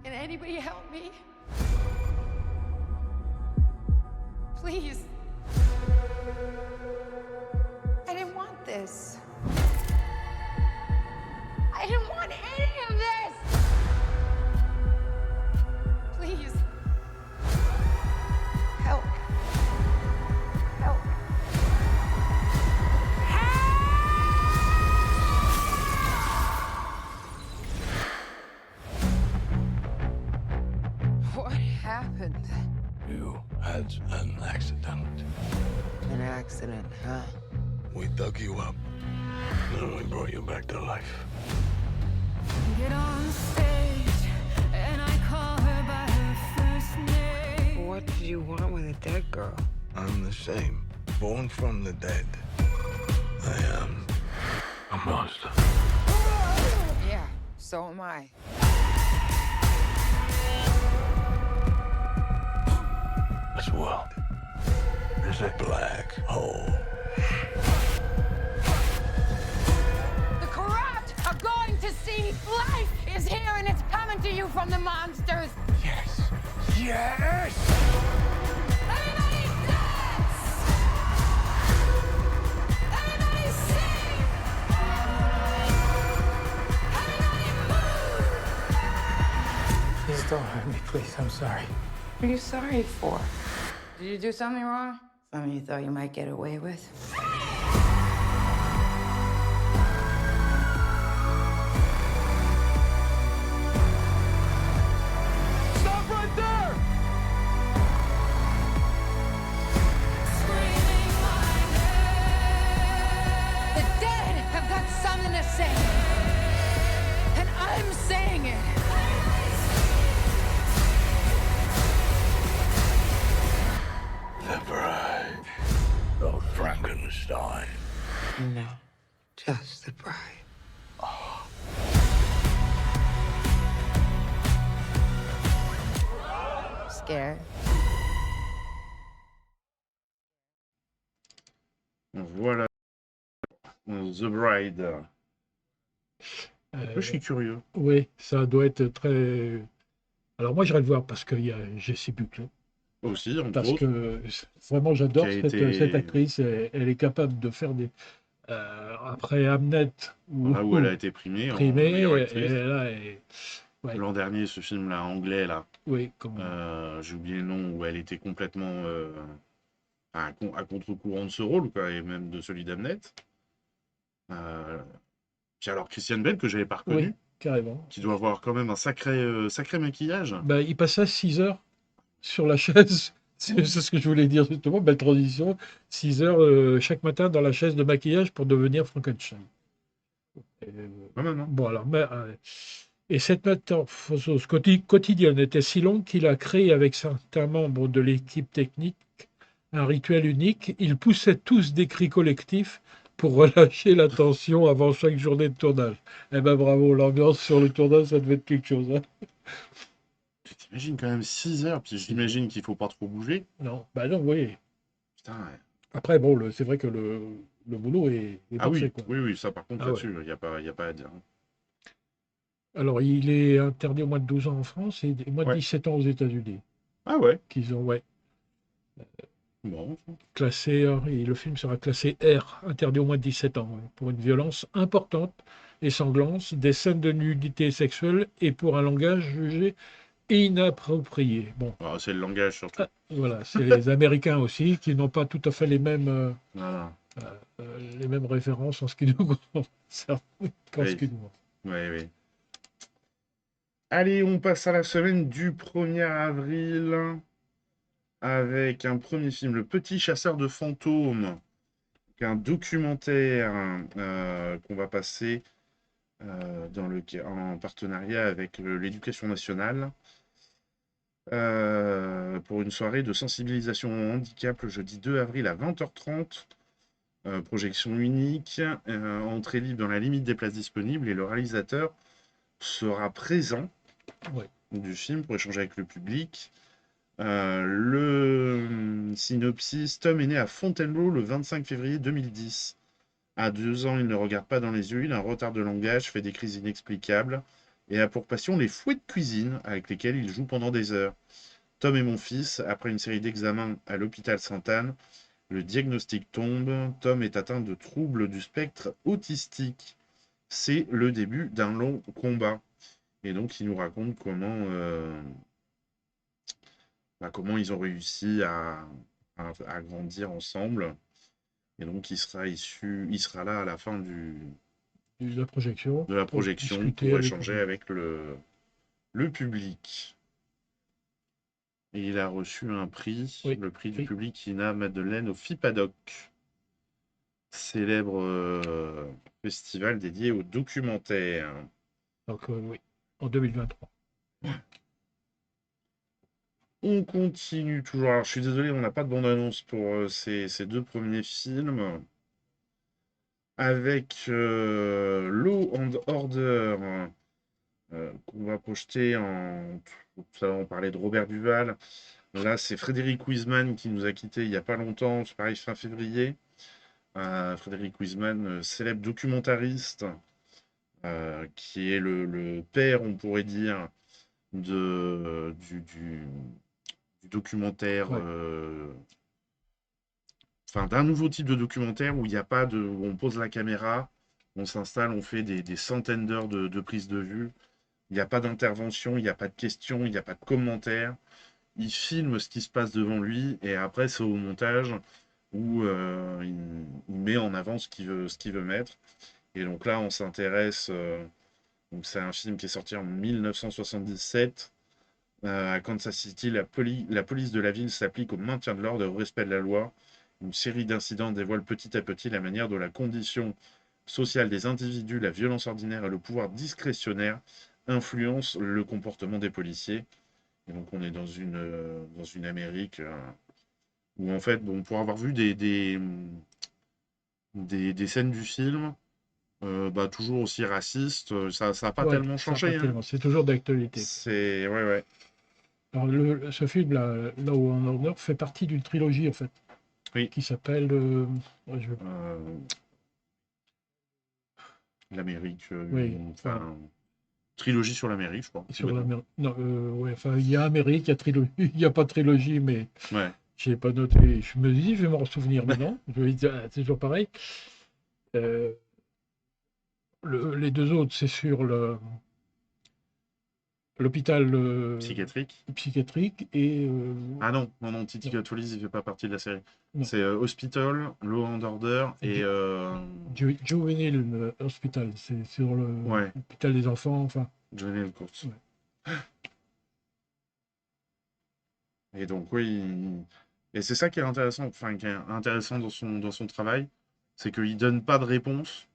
Can anybody help me? Please. I didn't want this. I didn't want any of this. Please. Help. Help. It's an accident. An accident, huh? We dug you up, and we brought you back to life. Get on stage, and I call her by her first name. What do you want with a dead girl? I'm the same, born from the dead. I am a monster. Yeah, so am I. This world is a black hole. The corrupt are going to see life is here and it's coming to you from the monsters. Yes! Yes! Everybody dance! Everybody sing! Everybody move! Please don't hurt me, please. I'm sorry. What are you sorry for? Did you do something wrong? Something you thought you might get away with? Stop right there! The dead have got something to say. And I'm saying it. The bride of Frankenstein. No, just the bride. Scared? Voilà. The Bride. Je suis curieux. Oui, ça doit être très... Alors moi, j'irai le voir parce qu'il y a Jessie Buckley. Aussi, entre Parce autres. que vraiment, j'adore Qui a cette actrice. Elle est capable de faire des... après Hamnet, Là où elle a été primée. en meilleure actrice. et là, ouais. L'an dernier, ce film-là, anglais, là. Oui, comment... J'ai oublié le nom, où elle était complètement à contre-courant de ce rôle, quoi, et même de celui d'Hamnet. Puis alors, Christian Bale, que j'avais pas reconnu. Oui, carrément. Qui doit avoir quand même un sacré maquillage. Bah, il passait 6 heures sur la chaise. C'est ce que je voulais dire justement. Belle transition. 6 heures chaque matin dans la chaise de maquillage pour devenir Frankenstein. Bon, alors, et cette métamorphose quotidienne était si longue qu'il a créé avec certains membres de l'équipe technique un rituel unique. Ils poussaient tous des cris collectifs pour relâcher la tension avant chaque journée de tournage. Eh ben bravo, l'ambiance sur le tournage, ça devait être quelque chose. Hein. Tu t'imagines quand même 6 heures, puis j'imagine qu'il faut pas trop bouger. Non, bah non, oui. Putain, ouais. Après, bon, c'est vrai que le boulot est Ah forcé, oui, quoi. oui, ça par contre, Ah là-dessus, il n'y a pas à dire. Alors, il est interdit au moins de 12 ans en France et au moins de 17 ans aux États-Unis. Ah ouais? Qu'ils ont, ouais. Bon. Classé, et le film sera classé R, interdit au moins de 17 ans, ouais, pour une violence importante et sanglante, des scènes de nudité sexuelle et pour un langage jugé inapproprié. Bon. Ah, c'est le langage surtout. Voilà, c'est les Américains aussi qui n'ont pas tout à fait les mêmes, les mêmes références en ce qui nous concerne. Oui. Allez, on passe à la semaine du 1er avril avec un premier film, Le Petit Chasseur de Fantômes, un documentaire qu'on va passer en partenariat avec l'Éducation nationale pour une soirée de sensibilisation au handicap le jeudi 2 avril à 20h30. Projection unique, entrée libre dans la limite des places disponibles et le réalisateur sera présent du film pour échanger avec le public. Le synopsis, Tom est né à Fontainebleau le 25 février 2010. À 2 ans, il ne regarde pas dans les yeux, il a un retard de langage, fait des crises inexplicables et a pour passion les fouets de cuisine avec lesquels il joue pendant des heures. Tom est mon fils. Après une série d'examens à l'hôpital Sainte-Anne, le diagnostic tombe. Tom est atteint de troubles du spectre autistique. C'est le début d'un long combat. Et donc, il nous raconte comment ils ont réussi à grandir ensemble. Et donc, il sera là à la fin de la projection pour échanger avec le public. Et il a reçu un prix, le prix du public Ina Madeleine au FIPADOC, célèbre festival dédié aux documentaires. Donc oui, en 2023. On continue toujours. Alors, je suis désolé, on n'a pas de bande-annonce pour ces 2 premiers films. Avec Law and Order, qu'on va projeter en... Tout à l'heure, on parlait de Robert Duval. Là, c'est Frédéric Wiseman qui nous a quittés il n'y a pas longtemps, c'est pareil, fin février. Frédéric Wiseman, célèbre documentariste, qui est le père, on pourrait dire, du documentaire, d'un nouveau type de documentaire où il n'y a pas de, où on pose la caméra, on s'installe, on fait des centaines d'heures de prise de vue. Il n'y a pas d'intervention, il n'y a pas de questions, il n'y a pas de commentaires. Il filme ce qui se passe devant lui et après c'est au montage où il met en avant ce qu'il veut mettre. Et donc là, on s'intéresse. Donc c'est un film qui est sorti en 1977. À Kansas City, la police de la ville s'applique au maintien de l'ordre et au respect de la loi. Une série d'incidents dévoile petit à petit la manière dont la condition sociale des individus, la violence ordinaire et le pouvoir discrétionnaire influencent le comportement des policiers. Et donc on est dans une Amérique où en fait, bon, pour avoir vu des scènes du film, toujours aussi racistes, ça n'a pas tellement changé. Hein. C'est toujours d'actualité. C'est ouais. Alors ce film-là, Law and Order, fait partie d'une trilogie en fait. Oui. Qui s'appelle l'Amérique. Trilogie sur l'Amérique, je crois. Sur l'Amérique. Non, il y a Amérique, il y a trilogie. Il n'y a pas de trilogie, mais je n'ai pas noté. Je me dis, je vais m'en souvenir maintenant. Je vais dire, c'est toujours pareil. Les 2 autres, c'est sur l'hôpital psychiatrique et... Ah non, Titi Gatoulis, il ne fait pas partie de la série. C'est Hospital, Law and Order et... Juvenile Hospital, c'est sur l'hôpital des enfants, enfin... Juvenile Court. Ouais. Et donc, oui... Et c'est ça qui est intéressant, dans son travail, c'est qu'il ne donne pas de réponse,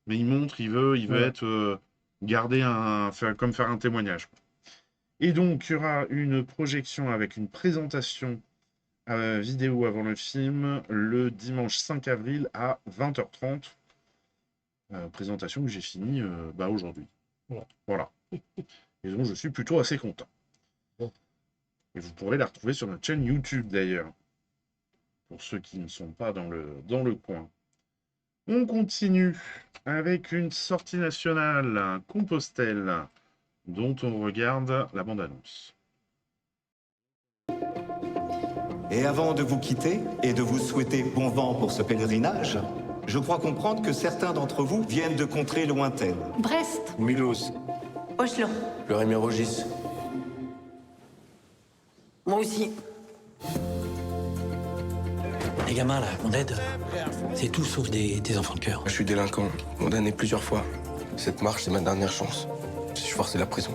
mais il montre, il veut être... garder comme faire un témoignage. Et donc, il y aura une projection avec une présentation vidéo avant le film le dimanche 5 avril à 20h30. Présentation que j'ai finie aujourd'hui. Voilà. Et donc, je suis plutôt assez content. Et vous pourrez la retrouver sur notre chaîne YouTube, d'ailleurs. Pour ceux qui ne sont pas dans le coin. On continue avec une sortie nationale, Compostelle, dont on regarde la bande-annonce. Et avant de vous quitter et de vous souhaiter bon vent pour ce pèlerinage, je crois comprendre que certains d'entre vous viennent de contrées lointaines. Brest. Mulhouse. Oslo. Le Rémy-Rogis. Moi aussi. Les gamins, là, qu'on aide, c'est tout sauf des enfants de cœur. Je suis délinquant, condamné plusieurs fois. Cette marche, c'est ma dernière chance. Je suis forcé de la prison.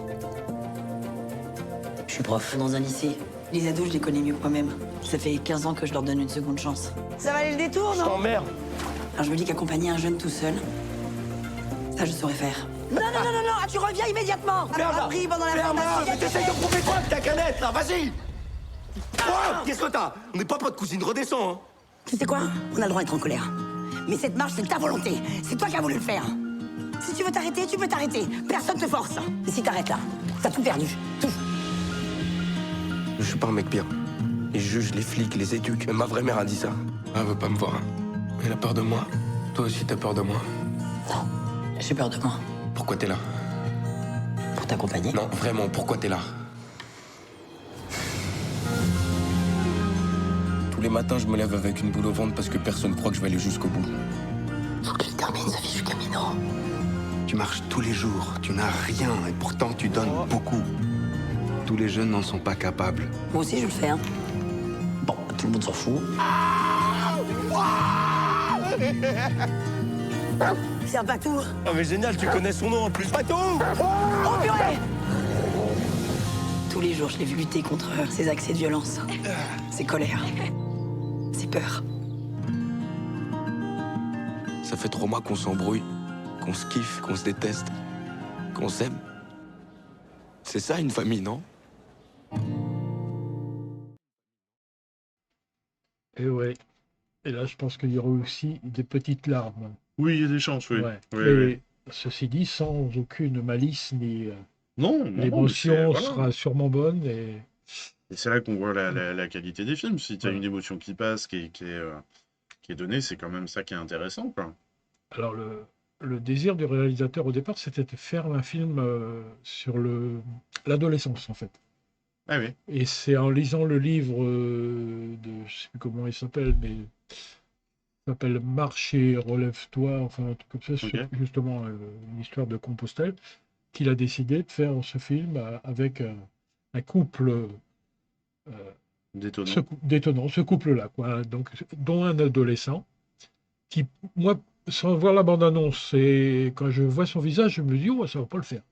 Je suis prof dans un lycée. Les ados, je les connais mieux que moi-même. Ça fait 15 ans que je leur donne une seconde chance. Ça valait le détour, non? Je t'emmerde. Alors je me dis qu'accompagner un jeune tout seul, ça je saurais faire. Non, tu reviens immédiatement. Alors appris pendant la formation. Mais t'essayes de prouver quoi que t'as canette, là? Vas-y. Qu'est-ce que t'as? On n'est pas potes, cousine, redescends, hein. Tu sais quoi? On a le droit d'être en colère. Mais cette marche, c'est ta volonté. C'est toi qui as voulu le faire. Si tu veux t'arrêter, tu peux t'arrêter. Personne te force. Et si t'arrêtes là, t'as tout perdu. Tout. Je suis pas un mec bien. Les juges, les flics, les éduques. Même ma vraie mère a dit ça. Elle veut pas me voir. Elle a peur de moi. Toi aussi, t'as peur de moi. Non, j'ai peur de moi. Pourquoi t'es là? Pour t'accompagner. Non, vraiment, pourquoi t'es là? Tous les matins, je me lève avec une boule au ventre parce que personne croit que je vais aller jusqu'au bout. Faut que tu termines ce fichu camino. Tu marches tous les jours, tu n'as rien et pourtant tu donnes beaucoup. Tous les jeunes n'en sont pas capables. Moi aussi, je le fais. Hein. Bon, tout le monde s'en fout. C'est un patou. Oh mais génial, tu connais son nom en plus. Patou! Oh purée! Tous les jours, je l'ai vu lutter contre ses accès de violence, ses colères, ses peurs. Ça fait 3 mois qu'on s'embrouille, qu'on se kiffe, qu'on se déteste, qu'on s'aime. C'est ça une famille, non? Et ouais. Et là, je pense qu'il y aura aussi des petites larmes. Oui, il y a des chances, oui. Ouais. Oui, Et oui. ceci dit, sans aucune malice ni Non, l'émotion mais c'est- sera voilà. sûrement bonne. Et Et c'est là qu'on voit la qualité des films. Si tu as Ouais. une émotion qui passe, qui est donnée, c'est quand même ça qui est intéressant, quoi. alors le désir du réalisateur au départ, c'était de faire un film sur l'adolescence en fait. Ah oui. Et c'est en lisant le livre de, je sais plus comment il s'appelle, mais il s'appelle Marche et relève-toi, enfin un truc comme ça, sur Ok. justement une histoire de Compostelle, qu'il a décidé de faire ce film avec un couple Détonnant. détonnant, ce couple-là, quoi, donc, dont un adolescent, qui, moi, sans voir la bande-annonce, et quand je vois son visage, je me dis, oh, ça va pas le faire.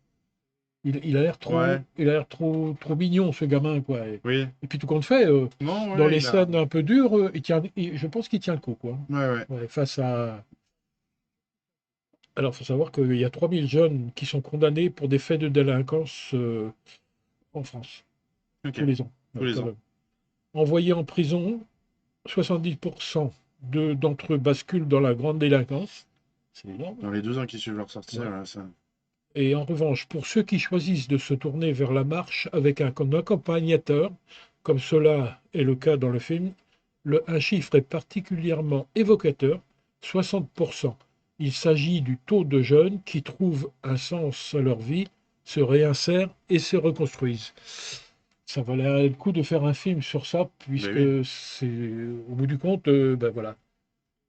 Il a l'air trop, Ouais. il a l'air trop mignon, ce gamin, quoi. Oui. Et puis tout compte fait, Non, ouais, dans les il a- scènes un peu dures, je pense qu'il tient le coup, quoi. Ouais, ouais. Ouais, face à... Alors, il faut savoir qu'il y a 3000 jeunes qui sont condamnés pour des faits de délinquance en France, Ok. tous les ans. Tous les quand ans. même. Envoyés en prison, 70% d'entre eux basculent dans la grande délinquance. C'est énorme. Dans les 2 ans qui suivent leur sortie, Ouais. voilà, ça. Et en revanche, pour ceux qui choisissent de se tourner vers la marche avec un accompagnateur, comme cela est le cas dans le film, un chiffre est particulièrement évocateur, 60%. Il s'agit du taux de jeunes qui trouvent un sens à leur vie, se réinsèrent et se reconstruisent. Ça valait le coup de faire un film sur ça, puisque oui. c'est, au bout du compte, ben voilà,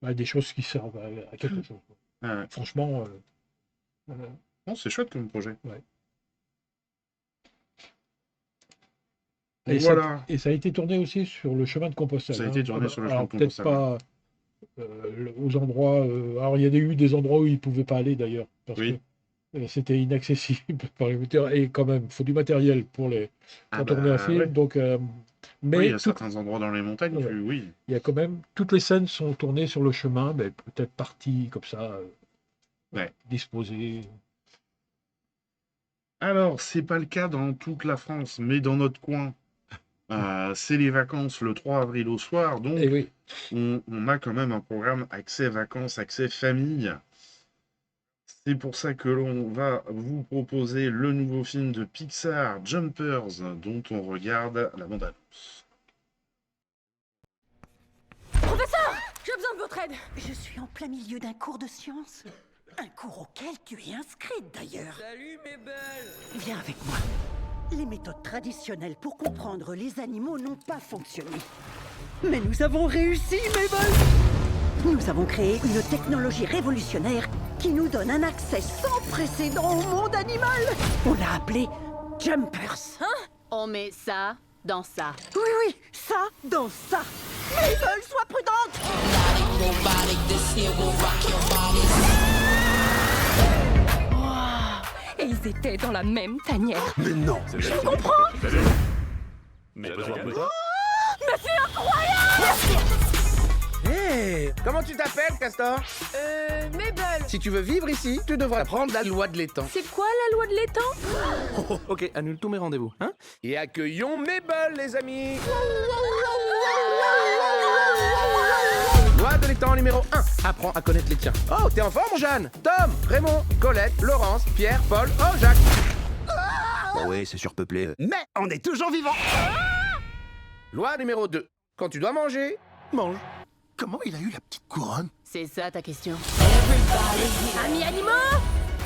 des choses qui servent à quelque chose. Ah ouais. Franchement, Non, c'est chouette comme projet. ouais. Donc Et voilà. et ça a été tourné aussi sur le chemin de Compostelle. Ça a été tourné sur le chemin Alors, de peut-être Compostelle, pas aux endroits. Alors, il y a eu des endroits où ils ne pouvaient pas aller d'ailleurs, parce Oui. que c'était inaccessible par les routeurs. Et quand même, il faut du matériel pour Ah tourner un bah, film. ouais. Donc, mais Oui, il y a tout- certains endroits dans les montagnes, Ouais. oui. il y a quand même. Toutes les scènes sont tournées sur le chemin, mais peut-être parties comme ça, Ouais. disposées. Alors, c'est pas le cas dans toute la France, mais dans notre coin, c'est les vacances le 3 avril au soir, donc Et oui. on a quand même un programme accès vacances, accès famille. C'est pour ça que l'on va vous proposer le nouveau film de Pixar, Jumpers, dont on regarde la bande-annonce. Professeur, j'ai besoin de votre aide. Je suis en plein milieu d'un cours de sciences. Un cours auquel tu es inscrite d'ailleurs. Salut, mes belles. Viens avec moi. Les méthodes traditionnelles pour comprendre les animaux n'ont pas fonctionné. Mais nous avons réussi, Mabel. Nous avons créé une technologie révolutionnaire qui nous donne un accès sans précédent au monde animal. On l'a appelé Jumpers. Hein? On met ça dans ça. Oui, ça dans ça. Mabel, sois prudente. Et ils étaient dans la même tanière. Mais non. Je comprends. Mais Mais c'est incroyable. Hé, comment tu t'appelles, Castor? Mabel. Si tu veux vivre ici, tu devras apprendre la loi de l'étang. C'est quoi la loi de l'étang? Oh, ok, annule tous mes rendez-vous, hein? Et accueillons Mabel, les amis. Loi de l'étang numéro 1. Apprends à connaître les tiens. Oh, t'es en forme, Jeanne? Tom, Raymond, Colette, Laurence, Pierre, Paul, oh, Jacques. Bah ouais, c'est surpeuplé. Mais on est toujours vivants. Loi numéro 2. Quand tu dois manger, mange. Comment il a eu la petite couronne? C'est ça ta question. Amis animaux,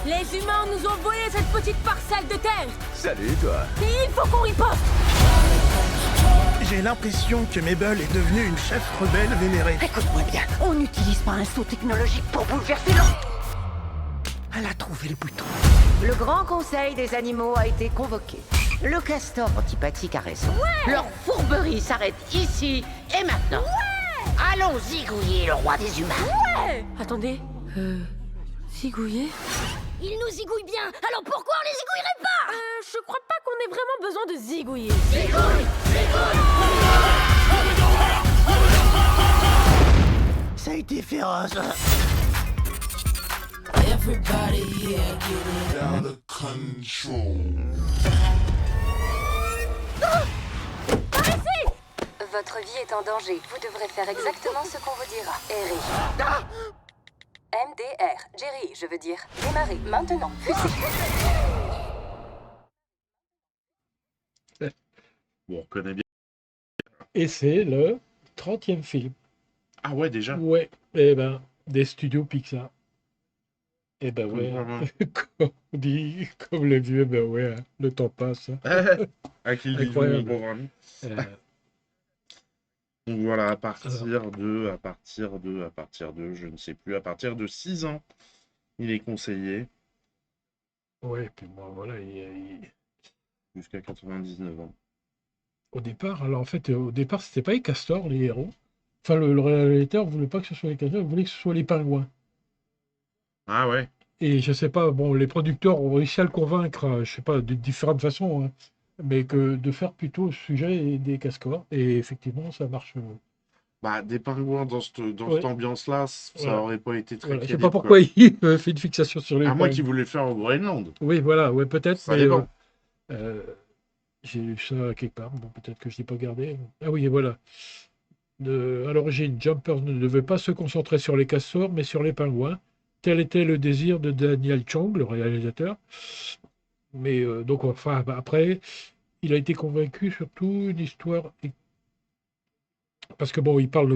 les humains nous ont volé cette petite parcelle de terre. Salut, toi. Et il faut qu'on riposte. J'ai l'impression que Mabel est devenue une chef rebelle vénérée. Écoute-moi bien, on n'utilise pas un saut technologique pour bouleverser l'eau. Elle a trouvé le bouton. Le grand conseil des animaux a été convoqué. Le castor antipathique a raison. Leur fourberie s'arrête ici et maintenant. Allons zigouiller le roi des humains. Ouais. Attendez, zigouiller? Ils nous zigouillent bien, alors pourquoi on les zigouillerait pas? Je crois pas qu'on ait vraiment besoin de zigouiller. Ça a été féroce. Everybody here get Out of control. Votre vie est en danger. Vous devrez faire exactement ce qu'on vous dira. Harry. MDR. Jerry, je veux dire. Démarrez maintenant. Bon, on connaît bien. Et c'est le 30e film. Ah ouais, déjà? Ouais, eh ben, des studios Pixar. Eh ben Comme ouais, vraiment. comme on dit, comme le vieux, ben ouais, hein, le temps passe. À qui le dit mon Incroyable. pauvre ami. Donc voilà, à partir de, je ne sais plus, à partir de 6 ans, il est conseillé Ouais, puis moi, voilà, jusqu'à 99 ans. au départ, alors en fait, au départ, c'était pas les castors, les héros. Enfin, le réalisateur voulait pas que ce soit les castors, il voulait que ce soit les pingouins. Ah ouais? Et je sais pas, bon, les producteurs ont réussi à le convaincre, je sais pas, de différentes façons, hein, mais que de faire plutôt le sujet des castors. Et effectivement, ça marche. Bah, des pingouins dans cette Ouais. ambiance-là, ça Voilà. aurait pas été très Voilà, je sais crédible, pas quoi. pourquoi il fait une fixation sur les À moins pingouins. qu'il voulait le faire au Groenland. Oui, voilà, ouais, peut-être, Ça mais dépend. j'ai lu ça quelque part, bon, peut-être que je l'ai pas gardé. Ah oui, et voilà. À l'origine, Jumper ne devait pas se concentrer sur les castors, mais sur les pingouins. Tel était le désir de Daniel Chong, le réalisateur. Mais donc, enfin, après, il a été convaincu surtout une histoire. Parce que bon, il parle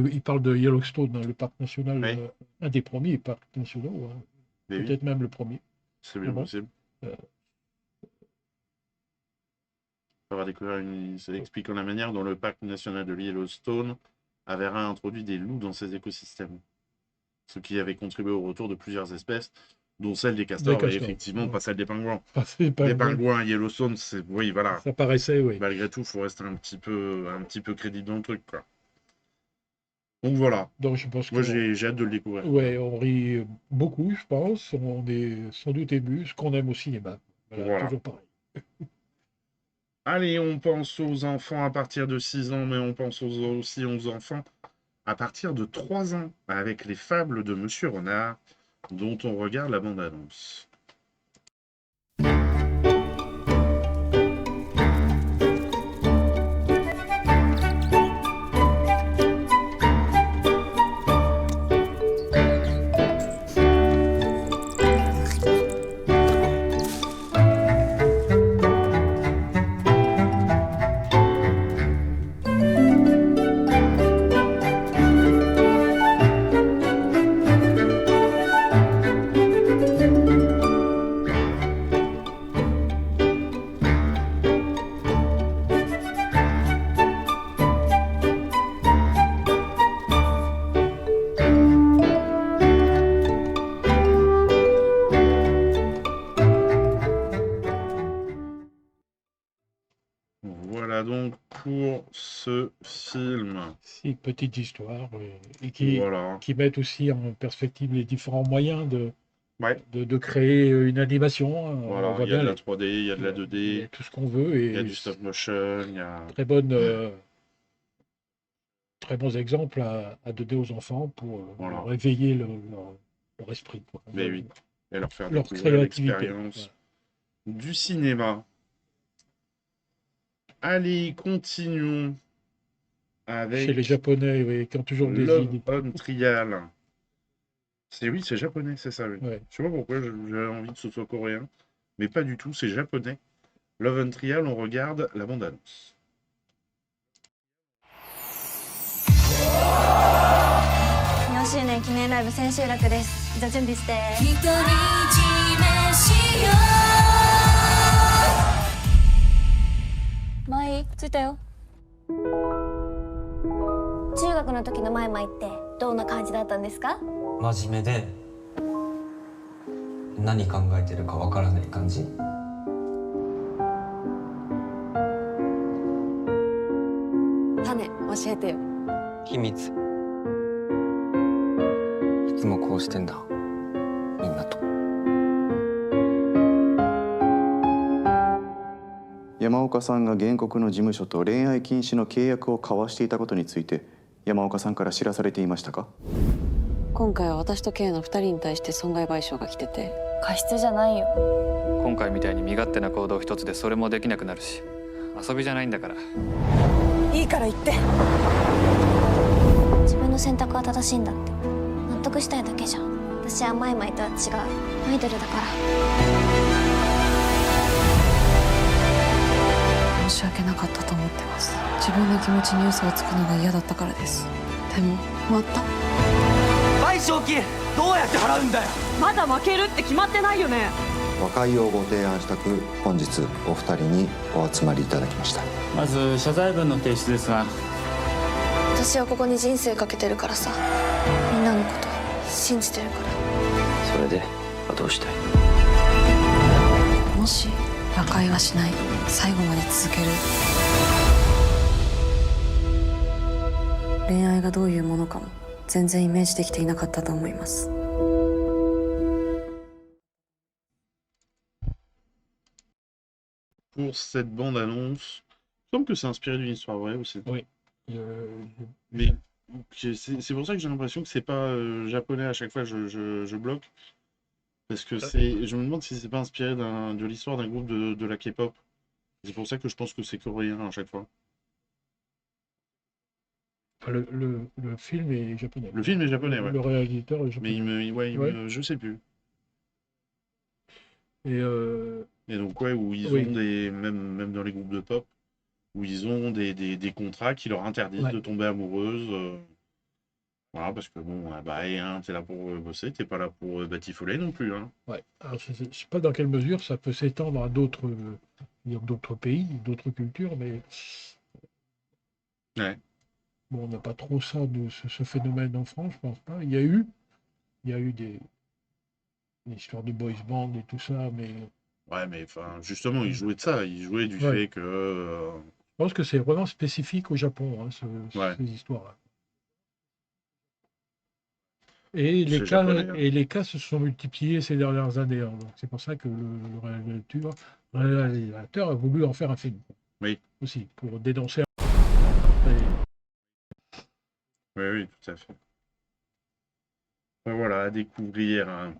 de Yellowstone, hein, le parc national, un des premiers parcs nationaux, hein, Mais oui. peut-être même le premier. C'est Mais bien bon, possible. Avoir découvert ça explique la manière dont le parc national de Yellowstone avait réintroduit des loups dans ses écosystèmes. Ce qui avait contribué au retour de plusieurs espèces, dont celle des castors, et effectivement ouais. pas celle des pingouins. Pas celle des Les pingouins. pingouins à Yellowstone, c'est... Oui, voilà. Ça paraissait, oui. Malgré tout, il faut rester un petit peu crédible dans le truc, quoi. Donc voilà. Donc je pense Moi, que j'ai hâte de le découvrir. ouais, on rit beaucoup, je pense. On est sans doute ému, ce qu'on aime au cinéma. Voilà. Toujours pareil. Allez, on pense aux enfants à partir de 6 ans, mais on pense aussi aux enfants à partir de 3 ans, avec les fables de Monsieur Renard, dont on regarde la bande-annonce. Voilà donc pour ce film. Six petites histoires et Voilà. qui mettent aussi en perspective les différents moyens Ouais. de créer une animation. On Voilà, voit il y a bien de la 3D, il y a de la 2D, tout ce qu'on veut. il y a Et du stop motion, il y a... très bons exemples à donner aux enfants pour Voilà. réveiller leur esprit, quoi. Mais oui, et leur faire Leur découvrir créativité. l'expérience du cinéma. Allez, continuons avec Chez les Japonais, oui, qui ont toujours des Love idées. on Trial. C'est japonais, c'est ça, oui. Ouais. Je sais pas pourquoi j'avais envie que ce soit coréen, mais pas du tout, c'est japonais. Love on Trial, on regarde la bande-annonce. 4周年記念ライブ千秋楽です。じゃあ準備して。独り占めしよう。マイ着いたよ。中学の時のマイマイってどんな感じだったんですか？真面目で何考えてるかわからない感じ。種教えてよ。秘密。いつもこうしてんだみんなと。山岡さんが原告の事務所と恋愛禁止の契約を交わしていたことについて山岡さんから知らされていましたか？今回は私と K の2人に対して損害賠償が来てて。過失じゃないよ。今回みたいに身勝手な行動一つでそれもできなくなるし、遊びじゃないんだから。いいから言って。自分の選択は正しいんだって納得したいだけじゃん。私はマイマイとは違うアイドルだから。申し訳なかったと思ってます。自分の気持ちに嘘をつくのが嫌だったからです。でも終わった。賠償金どうやって払うんだよ。まだ負けるって決まってないよね。和解をご提案したく本日お二人にお集まりいただきました。まず謝罪文の提出ですが、私はここに人生かけてるからさ、みんなのこと信じてるから。それでどうしたい？もし和解はしない、最後まで続ける。恋愛がどういうものかも全然イメージできていなかったと思います。Pour cette bande-annonce, il me semble que c'est inspiré d'une histoire vraie aussi. Oui. Mais c'est pour ça que j'ai l'impression que c'est pas japonais à chaque fois, je bloque. Parce que je me demande si c'est pas inspiré de l'histoire d'un groupe de la K-pop. C'est pour ça que je pense que c'est coréen à chaque fois. Le film est japonais. Le film est japonais, ouais. Le réalisateur est japonais. Mais je sais plus. Et donc, ouais, où ils ont des. Même dans les groupes de pop, où ils ont des contrats qui leur interdisent de tomber amoureuses. Voilà, parce que bon, t'es là pour bosser, t'es pas là pour batifoler non plus. Hein. Ouais, alors je sais pas dans quelle mesure ça peut s'étendre à d'autres pays, d'autres cultures, mais. Ouais. Bon, on n'a pas trop ça de ce phénomène en France, je pense pas. Il y a eu des histoires de boys band et tout ça, mais. Ouais, mais enfin, justement, ils jouaient de ça, ils jouaient du fait que. Je pense que c'est vraiment spécifique au Japon, hein, ces histoires-là. Et les cas se sont multipliés ces dernières années. Hein, donc c'est pour ça que le réalisateur a voulu en faire un film. Oui. Aussi, pour dénoncer. Oui, tout à fait. Enfin, voilà, à découvrir.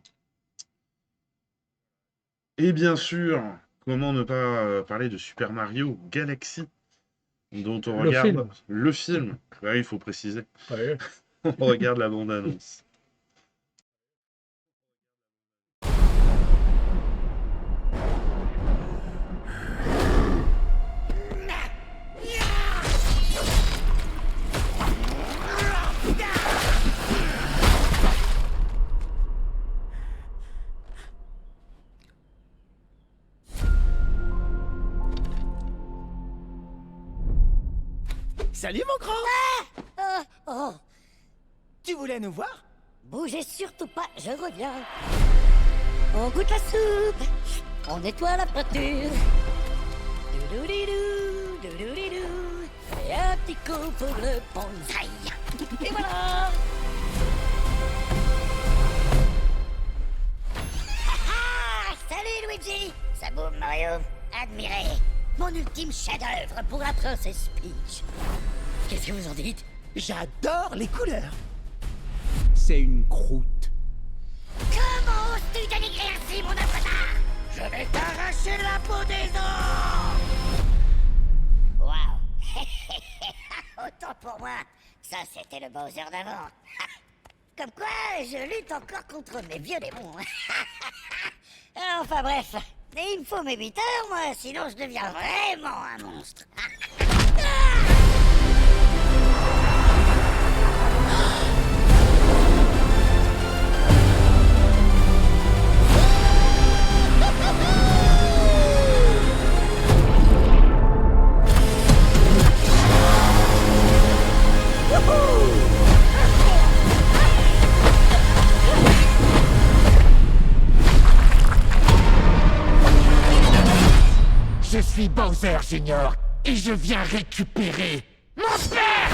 Et bien sûr, comment ne pas parler de Super Mario Galaxy, dont on regarde le film. Ouais, il faut préciser. Ouais. On regarde la bande-annonce. Salut mon grand. Tu voulais nous voir? Bougez surtout pas, je reviens. On goûte la soupe, on nettoie la peinture. Doudoudidou, doudoudidou. Et un petit coup pour le bonsaï. Et voilà. Salut Luigi. Ça boum Mario. Admirez. Mon ultime chef-d'œuvre pour la princesse Peach. Qu'est-ce que vous en dites? J'adore les couleurs. C'est une croûte. Comment oses-tu dénigrer ainsi mon avatar? Je vais t'arracher la peau des os. Waouh. Autant pour moi, ça c'était le Bowser d'avant. Comme quoi, je lutte encore contre mes vieux démons. Enfin bref, il me faut mes 8 heures, moi, sinon je deviens vraiment un monstre. Je suis Bowser Junior et je viens récupérer mon père!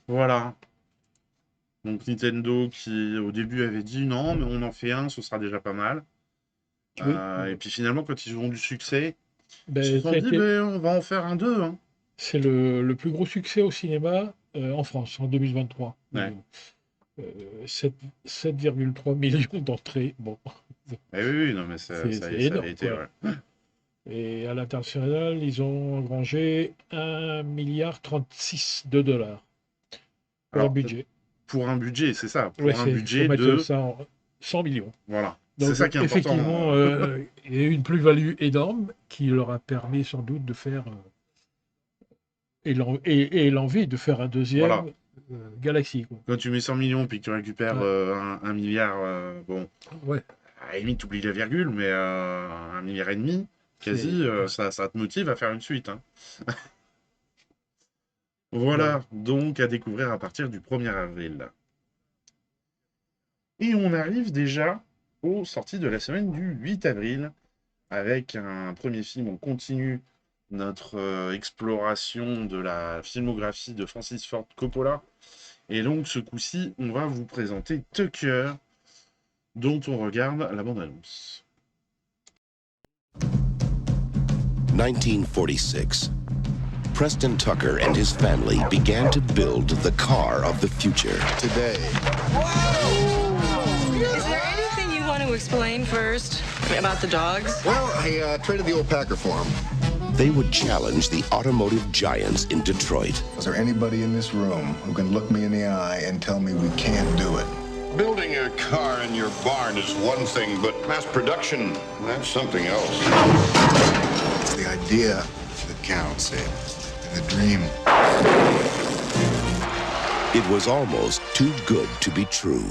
Voilà. Donc Nintendo qui au début avait dit non, mais on en fait un, ce sera déjà pas mal. Oui. Et puis finalement, quand ils ont du succès, Ben, ils se sont ça a dit été- on va en faire un 2. Hein. C'est le plus gros succès au cinéma en France en 2023. Ouais. 7,3 millions d'entrées. Bon, Eh oui, non, mais ça C'est a énorme, été. quoi. Ouais. et à l'international, ils ont engrangé 1,36 milliard de dollars pour Alors, un budget. Pour un budget, c'est ça. Pour Ouais, un faut budget mettre de. ça en 100 millions. Voilà. Donc, C'est ça qui est important. effectivement, il y a eu une plus-value énorme qui leur a permis sans doute de faire et l'envie de faire un deuxième Voilà. Galaxy. Quoi. Quand tu mets 100 millions puis que tu récupères Ouais. un milliard, bon, Ouais. à la limite, tu oublies la virgule, mais 1,5 milliard, quasi, ça te motive à faire une suite. Hein. Voilà, donc à découvrir à partir du 1er avril. Et on arrive déjà aux sorties de la semaine du 8 avril, avec un premier film. On continue notre exploration de la filmographie de Francis Ford Coppola. Et donc, ce coup-ci, on va vous présenter Tucker, dont on regarde la bande-annonce. 1946. Preston Tucker and his family began to build the car of the future. Today. Is there anything you want to explain first about the dogs? Well, I traded the old Packer for him. They would challenge the automotive giants in Detroit. Is there anybody in this room who can look me in the eye and tell me we can't do it? Building a car in your barn is one thing, but mass production, that's something else. It's the idea that counts, Ed. And the dream. It was almost too good to be true.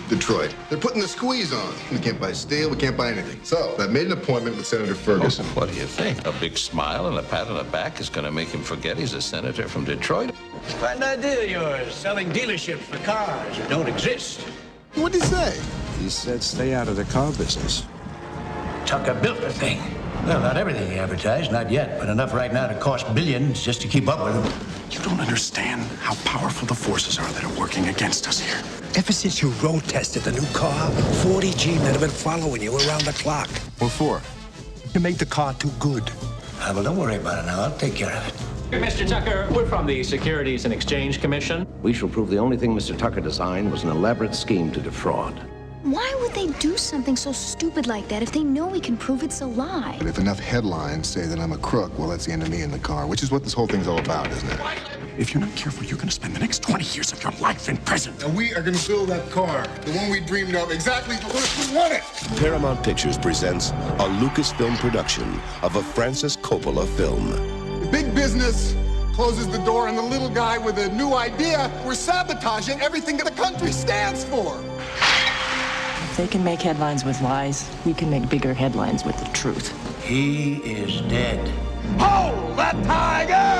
Detroit. They're putting the squeeze on. We can't buy steel, we can't buy anything. So, I made an appointment with Senator Ferguson. What do you think? A big smile and a pat on the back is going to make him forget he's a senator from Detroit? Quite an idea of yours, selling dealerships for cars that don't exist. What'd he say? He said stay out of the car business. Tucker built the thing. Well, not everything he advertised, not yet, but enough right now to cost billions just to keep up with him. You don't understand how powerful the forces are that are working against us here. Ever since you road tested the new car, 40 G-men have been following you around the clock. What for? You make the car too good. Well, don't worry about it now. I'll take care of it. Mr. Tucker, we're from the Securities and Exchange Commission. We shall prove the only thing Mr. Tucker designed was an elaborate scheme to defraud. Why would they do something so stupid like that if they know we can prove it's a lie? But if enough headlines say that I'm a crook, well, that's the end of me in the car, which is what this whole thing's all about, isn't it? If you're not careful, you're going to spend the next 20 years of your life in prison. And we are going to build that car, the one we dreamed of, exactly the way we want it. Paramount Pictures presents a Lucasfilm production of a Francis Coppola film. The big business closes the door on the little guy with a new idea. We're sabotaging everything that the country stands for. If they can make headlines with lies, we can make bigger headlines with the truth. He is dead. Hold that tiger!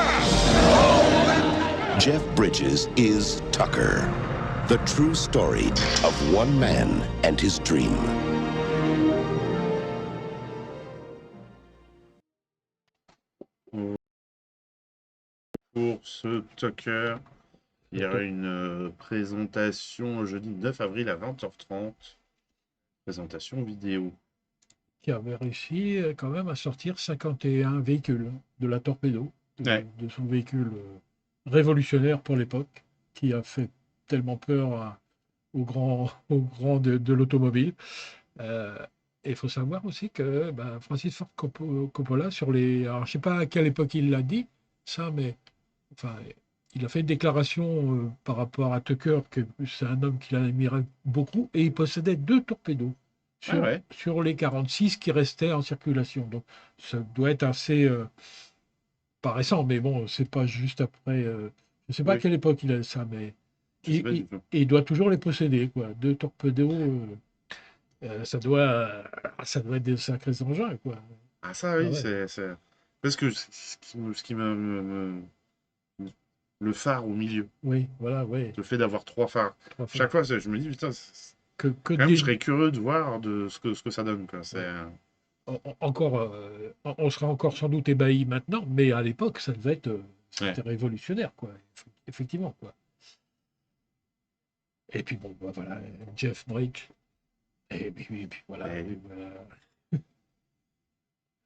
Jeff Bridges is Tucker, the true story of one man and his dream. Pour ce Tucker, il y aura une présentation jeudi 9 avril à 20h30. Présentation vidéo. Qui avait réussi quand même à sortir 51 véhicules de la Torpedo, Ouais. de son véhicule révolutionnaire pour l'époque, qui a fait tellement peur aux grands de l'automobile. Et il faut savoir aussi que Francis Ford Coppola, sur les... Alors, je ne sais pas à quelle époque il l'a dit, ça, mais enfin, il a fait une déclaration par rapport à Tucker, que c'est un homme qu'il admirait beaucoup, et il possédait 2 torpédos sur les 46 qui restaient en circulation. Donc, ça doit être assez... pas récent, mais bon, c'est pas juste après... je ne sais pas à quelle époque il a ça, mais... il doit toujours les posséder, quoi. 2 torpédos... ça doit être des sacrés engins, quoi. Ah ça oui, Ah ouais. c'est... Parce que ce qui me... Le phare au milieu. Oui, voilà, oui. Le fait d'avoir 3 phares. Chaque fois, je me dis, putain, quand même, je serais curieux de voir ce que ça donne. Quoi. Encore, on sera encore sans doute ébahi maintenant, mais à l'époque, ça devait être c'était révolutionnaire, quoi. Effectivement, quoi. Et puis bon, bah, voilà, Jeff Bridges. Et puis voilà. Et- et voilà.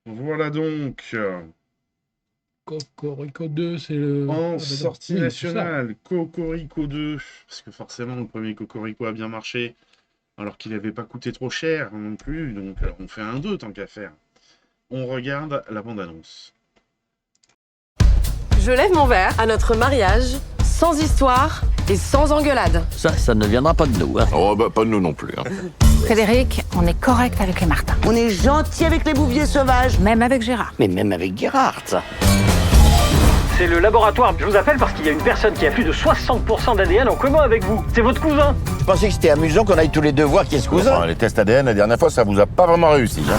Voilà donc, Cocorico 2, c'est le... Ah, en ben non. sortie Oui, c'est nationale, Cocorico 2, parce que forcément le premier Cocorico a bien marché, alors qu'il n'avait pas coûté trop cher non plus, donc on fait un 2 tant qu'à faire. On regarde la bande-annonce. Je lève mon verre à notre mariage, sans histoire et sans engueulade. Ça ne viendra pas de nous. Hein. Oh, bah, pas de nous non plus. Hein. Frédéric, on est correct avec les Martins. On est gentil avec les bouviers sauvages. Même avec Gérard. Mais même avec Gérard, ça. C'est le laboratoire. Je vous appelle parce qu'il y a une personne qui a plus de 60% d'ADN en commun avec vous. C'est votre cousin. Je pensais que c'était amusant qu'on aille tous les deux voir qui est ce cousin. Enfin, les tests ADN, la dernière fois, ça vous a pas vraiment réussi. Hein.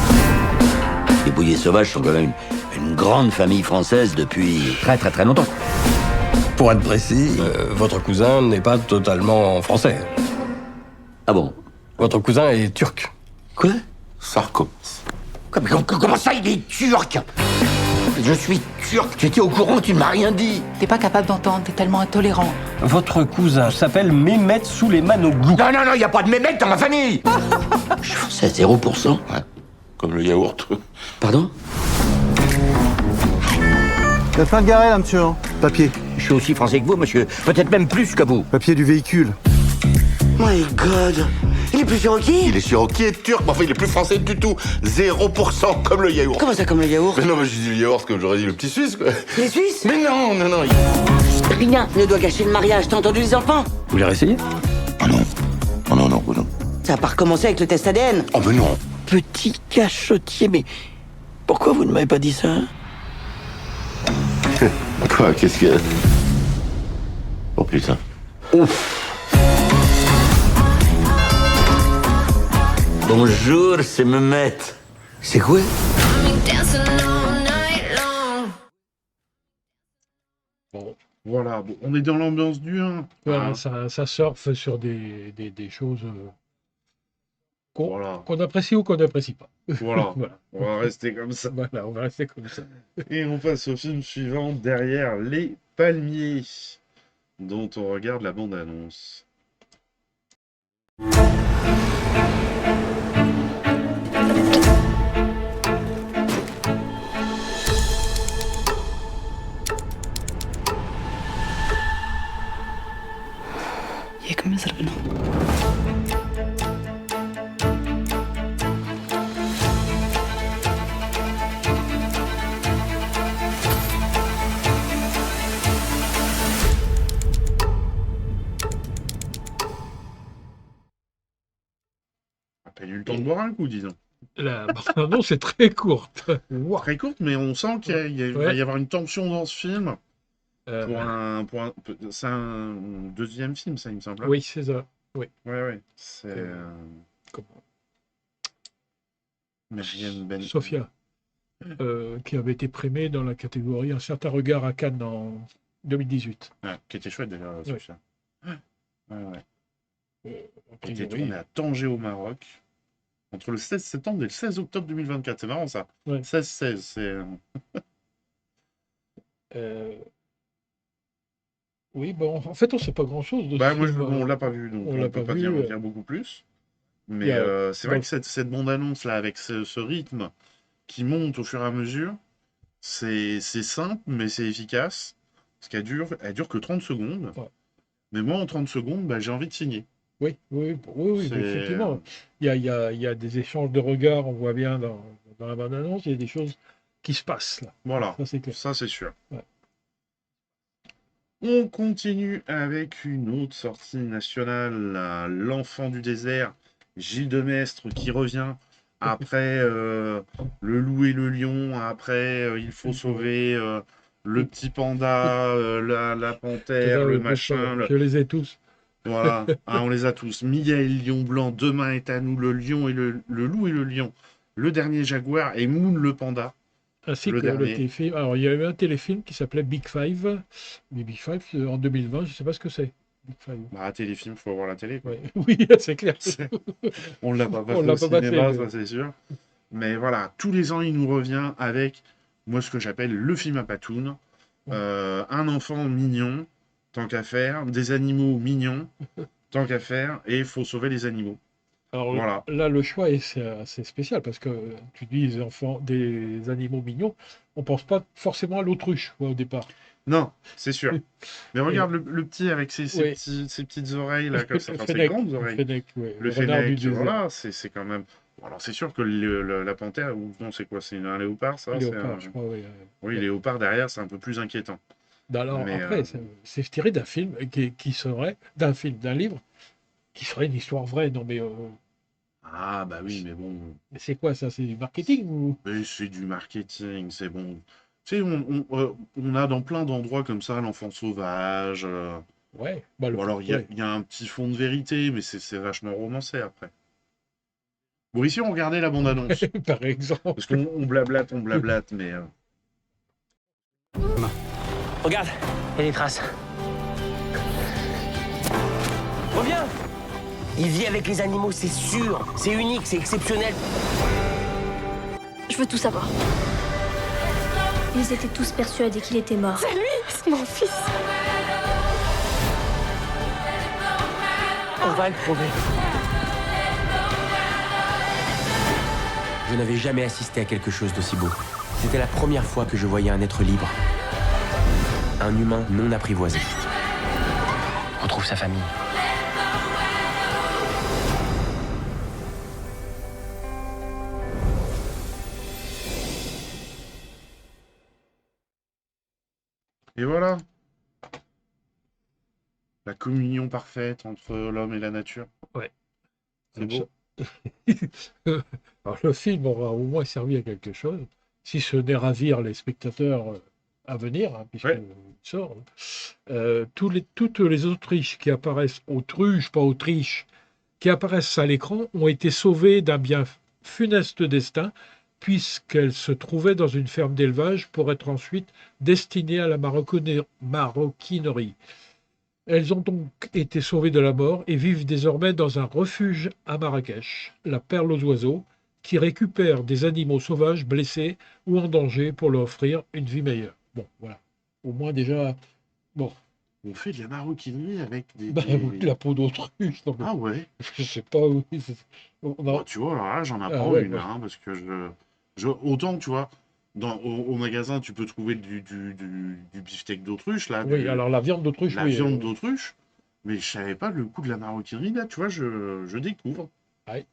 Les bouviers sauvages sont quand même une grande famille française depuis très très très longtemps. Pour être précis, votre cousin n'est pas totalement français. Ah bon? Votre cousin est turc. Quoi? Ça recommence. Comment ça, il est turc? Je suis turc. Tu étais au courant, tu ne m'as rien dit. T'es pas capable d'entendre, t'es tellement intolérant. Votre cousin s'appelle Mehmet Souleiman-Oglou. Non, il n'y a pas de mémec dans ma famille. Je suis français à 0%. Ouais. Comme le yaourt. Pardon? Il y a plein de garés là, monsieur. Hein. Papier. Je suis aussi français que vous, monsieur. Peut-être même plus que vous. Papier du véhicule. My God. Il est plus cherokee? Il est cherokee et turc, mais enfin, il est plus français du tout. 0%, comme le yaourt. Comment ça, comme le yaourt? Mais non, mais j'ai dit le yaourt comme j'aurais dit le petit suisse, quoi. Les Suisses? Mais non. Rien ne doit gâcher le mariage, t'as entendu les enfants? Vous voulez réessayer? Ah non. Oh non, non. Ça a pas recommencé avec le test ADN. Oh, mais non. Petit cachotier, mais pourquoi vous ne m'avez pas dit ça? Quoi, qu'est-ce que... Oh, putain. Ouf. Bonjour, c'est Mehmet. C'est quoi? Bon, voilà, bon, on est dans l'ambiance du 1. Voilà, hein. ça surfe sur des choses qu'on Voilà. apprécie ou qu'on n'apprécie pas. Voilà. Voilà. On va rester comme ça. Voilà, on va rester comme ça. Et on passe au film suivant, Derrière les palmiers, dont on regarde la bande-annonce. 얘가 미스럽나? T'as eu le temps de boire un coup, disons. La bande-annonce est très courte. Wow. Très courte, mais on sent qu'il va y avoir une tension dans ce film. C'est un deuxième film, ça, il me semble. Oui, c'est ça. Oui. Ouais. C'est... Comment Marianne Ben... Sophia, qui avait été primée dans la catégorie Un certain regard à Cannes en 2018. Ouais, qui était chouette d'ailleurs, Ouais. Sophia. Ouais. A Qui était priori, tourné à Tanger au Maroc entre le 16 septembre et le 16 octobre 2024. C'est marrant ça. Ouais. 16-16, c'est... Oui, bon, en fait, on ne sait pas grand-chose de Bah, ce moi, film. on l'a pas vu, donc on l'a peut pas pas vu, dire beaucoup plus. Mais c'est vrai que cette bande-annonce là, avec ce rythme qui monte au fur et à mesure, c'est simple, mais c'est efficace. Parce qu'elle dure que 30 secondes. Ouais. Mais moi, en 30 secondes, bah, j'ai envie de signer. Oui, C'est- effectivement. Il y a des échanges de regards, on voit bien dans la bande-annonce, il y a des choses qui se passent là. Voilà, Ça, c'est clair. ça c'est sûr. Ouais. On continue avec une autre sortie nationale, L'Enfant du désert, Gilles Demestre qui revient après Le Loup et le Lion, après Il faut sauver le petit panda, la panthère, C'est ça, le oui, machin. Je les ai tous. Voilà, on les a tous. Miaël Lion Blanc, Demain est à nous, Le Lion et le Loup et le Lion, Le Dernier Jaguar et Moon le panda. Ainsi Le que le dernier. téléfilm. Alors, il y a eu un téléfilm qui s'appelait Big Five. Mais Big Five, en 2020, je ne sais pas ce que c'est. Big Five. Bah, téléfilm, faut voir la télé. Quoi. Ouais. Oui, c'est clair. On l'a pas On passé l'a au pas passé, cinéma, mais- ça c'est sûr. Mais voilà, tous les ans, il nous revient avec, moi, ce que j'appelle le film à patoune. Un enfant mignon, tant qu'à faire, des animaux mignons, Tant qu'à faire, et il faut sauver les animaux. Alors Voilà. là, le choix est assez spécial parce que tu dis des enfants, des animaux mignons, on pense pas forcément à l'autruche quoi, au départ. Non, c'est sûr. Mais regarde le petit avec ses Oui. petites oreilles, là, comme ça, Le enfin, ses fennec, grandes le oreilles. fennec, ouais, Le le renard du fennec, désert. voilà, c'est quand même... Bon, alors, c'est sûr que la panthère, ou non, c'est quoi? C'est un léopard, ça? Léopard, je crois, oui. Oui, léopard, derrière, c'est un peu plus inquiétant. Alors Mais, après, c'est tiré d'un film qui serait, d'un livre, qui serait une histoire vraie. Non mais Ah, bah oui, mais bon... c'est quoi ça? C'est du marketing ou? Mais c'est du marketing, c'est bon. Tu sais, on a dans plein d'endroits comme ça l'enfant sauvage. Ouais. Bah, Ou alors il y a un petit fond de vérité, mais c'est vachement romancé après. Bon, ici, on regardait la bande-annonce. Par exemple. Parce qu'on blablate, mais... Regarde, il y a des traces. Reviens! Il vit avec les animaux, c'est sûr. C'est unique, c'est exceptionnel. Je veux tout savoir. Ils étaient tous persuadés qu'il était mort. C'est lui, c'est mon fils. On va le prouver. Je n'avais jamais assisté à quelque chose d'aussi beau. C'était la première fois que je voyais un être libre. Un humain non apprivoisé. Retrouve sa famille. Et voilà. La communion parfaite entre l'homme et la nature. Ouais. C'est beau. Alors, le film aura au moins servi à quelque chose, si ce n'est ravir les spectateurs à venir, hein, puisqu'il sort. Toutes les Autriches qui apparaissent, autruches, pas Autriche, qui apparaissent à l'écran, ont été sauvées d'un bien funeste destin, puisqu'elles se trouvaient dans une ferme d'élevage pour être ensuite destinées à la maroquinerie. Elles ont donc été sauvées de la mort et vivent désormais dans un refuge à Marrakech, la Perle aux oiseaux, qui récupère des animaux sauvages blessés ou en danger pour leur offrir une vie meilleure. Bon, voilà. Au moins déjà... Bon. On fait de la maroquinerie avec des... Oui, la peau d'autruche. Ah ouais? Je sais pas où... Tu vois, alors là, j'en apprends une, hein, parce que autant, tu vois, au magasin, tu peux trouver du beefsteak d'autruche, là. Oui, alors la viande d'autruche, La viande d'autruche, mais je savais pas le coup de la maroquinerie, là, tu vois, je découvre. Ouais.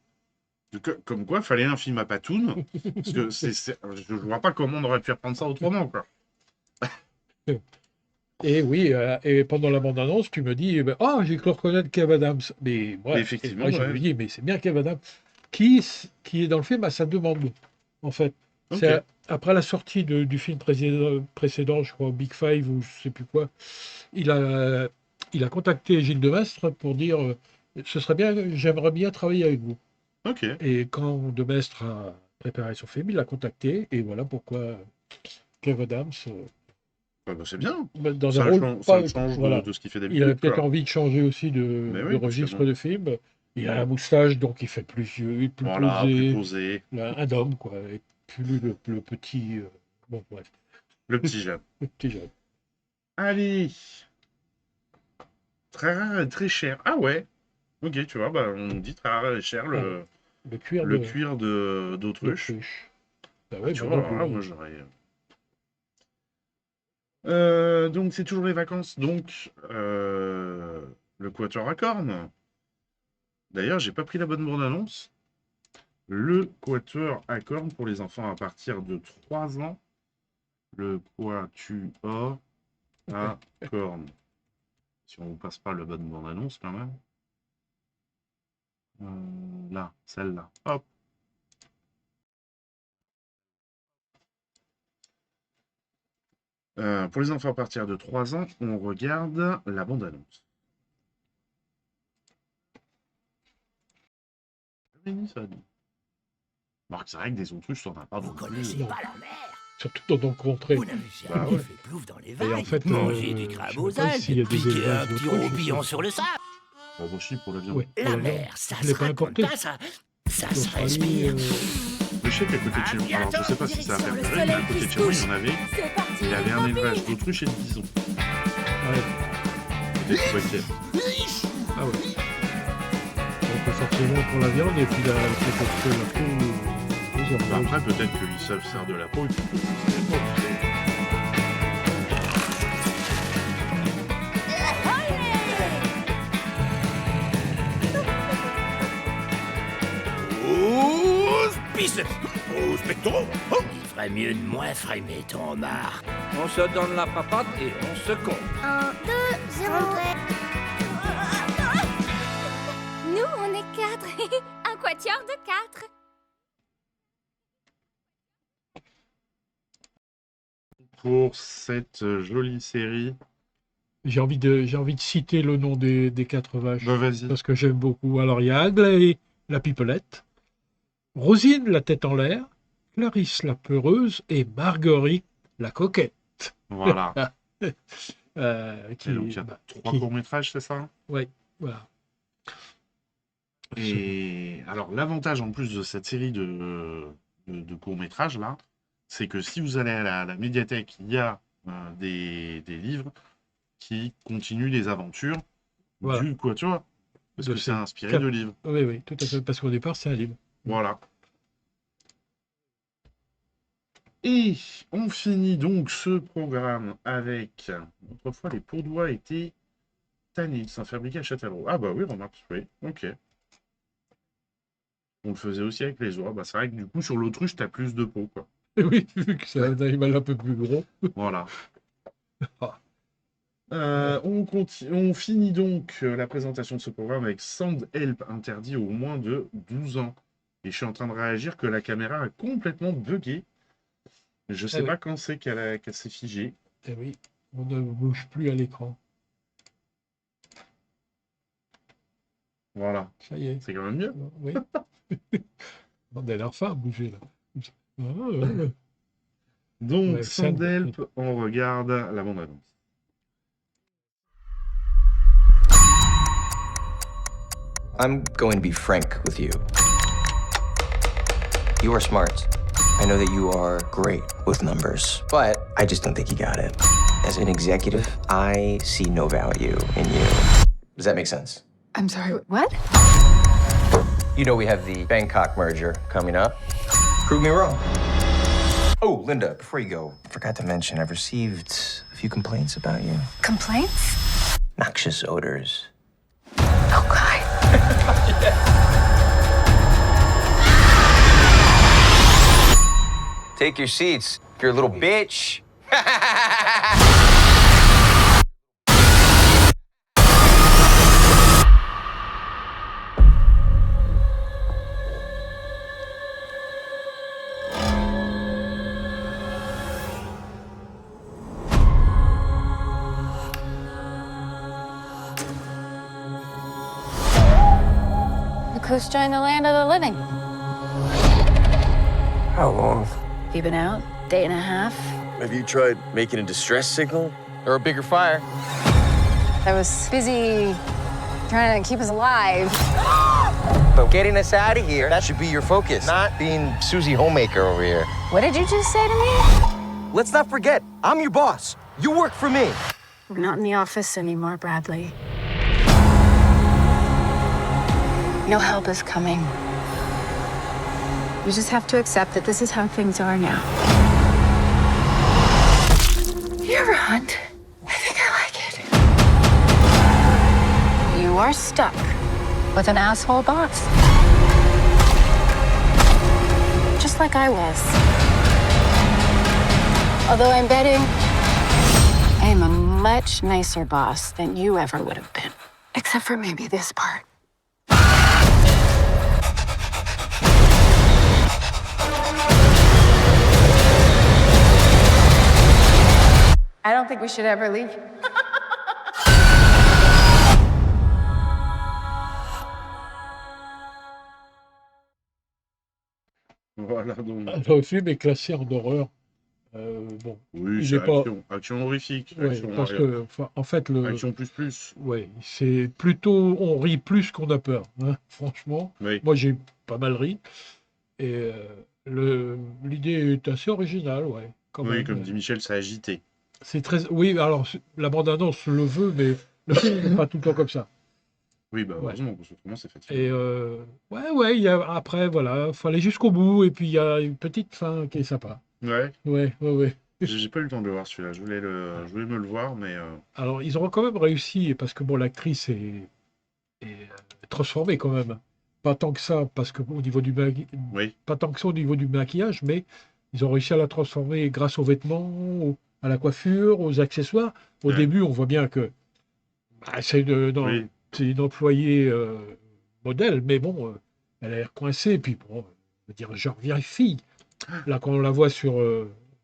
Comme quoi, il fallait un film à Patoun, parce que je vois pas comment on aurait pu reprendre ça autrement, quoi. Et oui, et pendant la bande-annonce, tu me dis, j'ai cru reconnaître Kev Adams. Mais moi, effectivement, je me dis, mais c'est bien Kev Adams, qui est dans le film à sa demande, en fait. Okay. C'est après la sortie du film précédent, je crois, Big Five ou je sais plus quoi, il a contacté Gilles Demestre pour dire, ce serait bien, j'aimerais bien travailler avec vous. Ok. Et quand Demestre a préparé son film, il l'a contacté, et voilà pourquoi Kev Adams... c'est bien. Dans ça un rôle change voilà. de ce qu'il fait d'habitude. Il a peut-être envie de changer aussi de registre de film. Il a la moustache, donc il fait plus vieux, plus posé. Un homme, quoi. Et plus le petit... bon, bref. Le petit jeune. Le petit jeune. Allez. Très rare et très cher. Ah ouais. Ok, tu vois, on nous dit très rare et cher le cuir d'autruche. Bah ouais, tu vois, moi j'aurais... donc c'est toujours les vacances, donc le Quatuor à cornes. D'ailleurs, j'ai pas pris la bonne bande-annonce. Le Quatuor à cornes pour les enfants à partir de 3 ans. Le Quatuor à cornes. Si on vous passe pas la bonne bande-annonce quand même. Là, celle-là. Hop. Pour les enfants à partir de 3 ans, on regarde la bande-annonce. Marc, c'est vrai que des autruches, t'en as pas beaucoup. Vous connaissez pas la mer? Surtout dans ton contrée. Vous n'avez jamais fait plouf dans les vagues. Et en fait, manger du crabe aux algues, piquer un petit roupillon sur le sable. Bon, aussi pour la viande. Oui, la mer, ça se raconte pas, ça se respire. Je sais qu'à côté de chez moi, alors je sais pas si ça a perdu, mais à côté de chez moi, il y avait un élevage d'autruches et de bisons. Ouais. Des poitiers. Ah ouais. c'est bon pour la viande et puis peut-être que la peau. Après, peut-être qu'ils savent faire de la peau et puis que c'est bon. Rouge biceps, rouge pectoraux. Oh, il ferait mieux de moins frimer ton homard. On se donne la papate et on se compte. 1, 2, 0. Nous, on est 4. Un quatuor de 4. Pour cette jolie série. J'ai envie de citer le nom des 4 vaches. Bah, vas-y. Parce que j'aime beaucoup. Alors, il y a Aglaé, la pipelette, Rosine, la tête en l'air, Clarisse, la peureuse, et Marguerite, la coquette. Voilà. Donc, il y a 3 courts-métrages, c'est ça? Oui, voilà. Et alors, l'avantage en plus de cette série de courts-métrages, là, c'est que si vous allez à la médiathèque, il y a des livres qui continuent les aventures du Quatuor. Parce que c'est inspiré de livres. Oui, tout à fait. Parce qu'au départ, c'est un livre. Voilà. Et on finit donc ce programme avec... Autrefois, les pourdois étaient tannés. Ils sont fabriqués à Châtellerault. Ah bah oui, remarque. Oui, ok. On le faisait aussi avec les oies. Bah, c'est vrai que du coup, sur l'autruche, t'as plus de peau, quoi. Oui, vu que c'est un animal un peu plus gros. Voilà. On finit donc la présentation de ce programme avec Sound Help interdit aux moins de 12 ans. Et je suis en train de réagir que la caméra a complètement bugué. Je sais pas quand c'est qu'elle s'est figée. Eh oui, on ne bouge plus à l'écran. Voilà. Ça y est. C'est quand même mieux. Oui. On a l'air fin à bouger là. Donc, Ouais, Sound Help, on regarde la bande-annonce. I'm going to be frank with you. You are smart. I know that you are great with numbers, but I just don't think you got it. As an executive, I see no value in you. Does that make sense? I'm sorry, what? You know we have the Bangkok merger coming up. Prove me wrong. Oh, Linda, before you go, I forgot to mention I've received a few complaints about you. Complaints? Noxious odors. Oh, God. Take your seats, you're a little bitch. Look who's joined the land of the living. How long? You been out? Day and a half? Have you tried making a distress signal? Or a bigger fire? I was busy trying to keep us alive. But getting us out of here, that should be your focus, not being Susie Homemaker over here. What did you just say to me? Let's not forget, I'm your boss. You work for me. We're not in the office anymore, Bradley. No help is coming. You just have to accept that this is how things are now. You ever hunt? I think I like it. You are stuck with an asshole boss. Just like I was. Although I'm betting I am a much nicer boss than you ever would have been. Except for maybe this part. I don't think we should ever leave. Voilà donc. Le film est classé en horreur. Bon, Oui, il c'est est pas... action horrifique. Ouais, Action parce horreur. que, enfin, en fait, Action plus. ouais, c'est plutôt, on rit plus qu'on a peur, hein, franchement. Oui. Moi, j'ai pas mal ri. Et l'idée est assez originale, ouais. Quand Oui, même. comme dit Michel, c'est agité. C'est très, oui, alors la bande-annonce le veut, mais le film n'est pas tout le temps comme ça. Oui, bah Ouais. heureusement, parce que autrement c'est fatigant. Et ouais, après, voilà, faut aller jusqu'au bout, et puis il y a une petite fin qui est sympa. Ouais. Ouais. J'ai pas eu le temps de le voir celui-là. Je voulais me le voir, mais Alors, ils auront quand même réussi, parce que bon, l'actrice est transformée quand même. Pas tant que ça, parce que au niveau du pas tant que ça au niveau du maquillage, mais ils ont réussi à la transformer grâce aux vêtements, à la coiffure, aux accessoires. Au Ouais. début, on voit bien que c'est Oui. une employée modèle, mais bon, elle a l'air coincée, puis bon, on va dire, genre vieille fille. Là, quand on la voit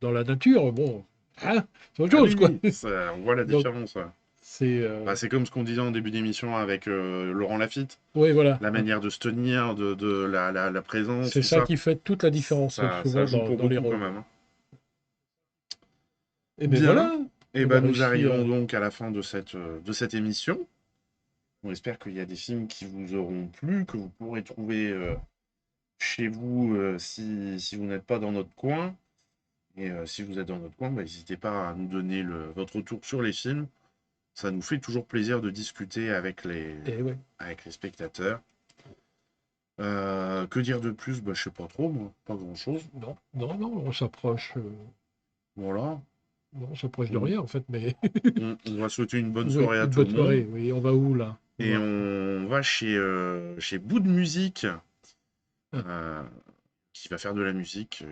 dans la nature, bon, hein, c'est autre chose, quoi. Oui, on voit la Donc, différence. Ouais. C'est C'est comme ce qu'on disait en début d'émission avec Laurent Lafitte. oui, voilà. La manière de se tenir, de la présence. C'est tout ça qui fait toute la différence, Ça souvent, joue pour dans les beaucoup rôles. quand même. Hein. Et bien Bien. voilà. Et On ben a nous réussi arrivons à- donc à la fin de cette émission. On espère qu'il y a des films qui vous auront plu, que vous pourrez trouver chez vous si vous n'êtes pas dans notre coin. Et si vous êtes dans notre coin, n'hésitez pas à nous donner votre retour sur les films. Ça nous fait toujours plaisir de discuter avec les spectateurs. Que dire de plus? Je sais pas trop, moi. Pas grand-chose. Non, on s'approche. Voilà. On s'approche de rien, en fait, mais. On va souhaiter une bonne Oui, soirée à une tout le bonne monde. soirée, oui. On va où, là? Et on va chez Bout de Musique, qui va faire de la musique,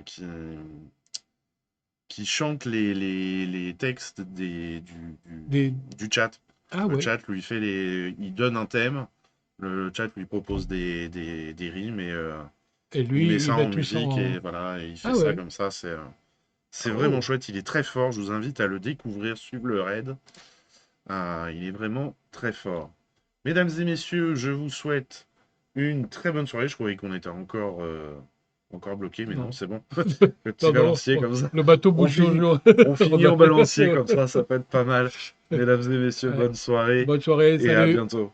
qui chante les textes du chat. Ah Le ouais. chat il donne un thème, le chat lui propose des rimes Et lui, il met il ça met en tout ça musique en- et voilà, et il fait Ah ça ouais. comme ça. C'est Oh. vraiment chouette, il est très fort. Je vous invite à le découvrir, suivre le raid. Il est vraiment très fort. Mesdames et messieurs, je vous souhaite une très bonne soirée. Je croyais qu'on était encore bloqué, mais non, Non. c'est bon. Le petit Non, balancier comme ça. le bateau On bouge finit, toujours. on finit en balancier comme ça peut être pas mal. Mesdames et messieurs, Ouais. bonne soirée Bonne soirée, et à salut. bientôt.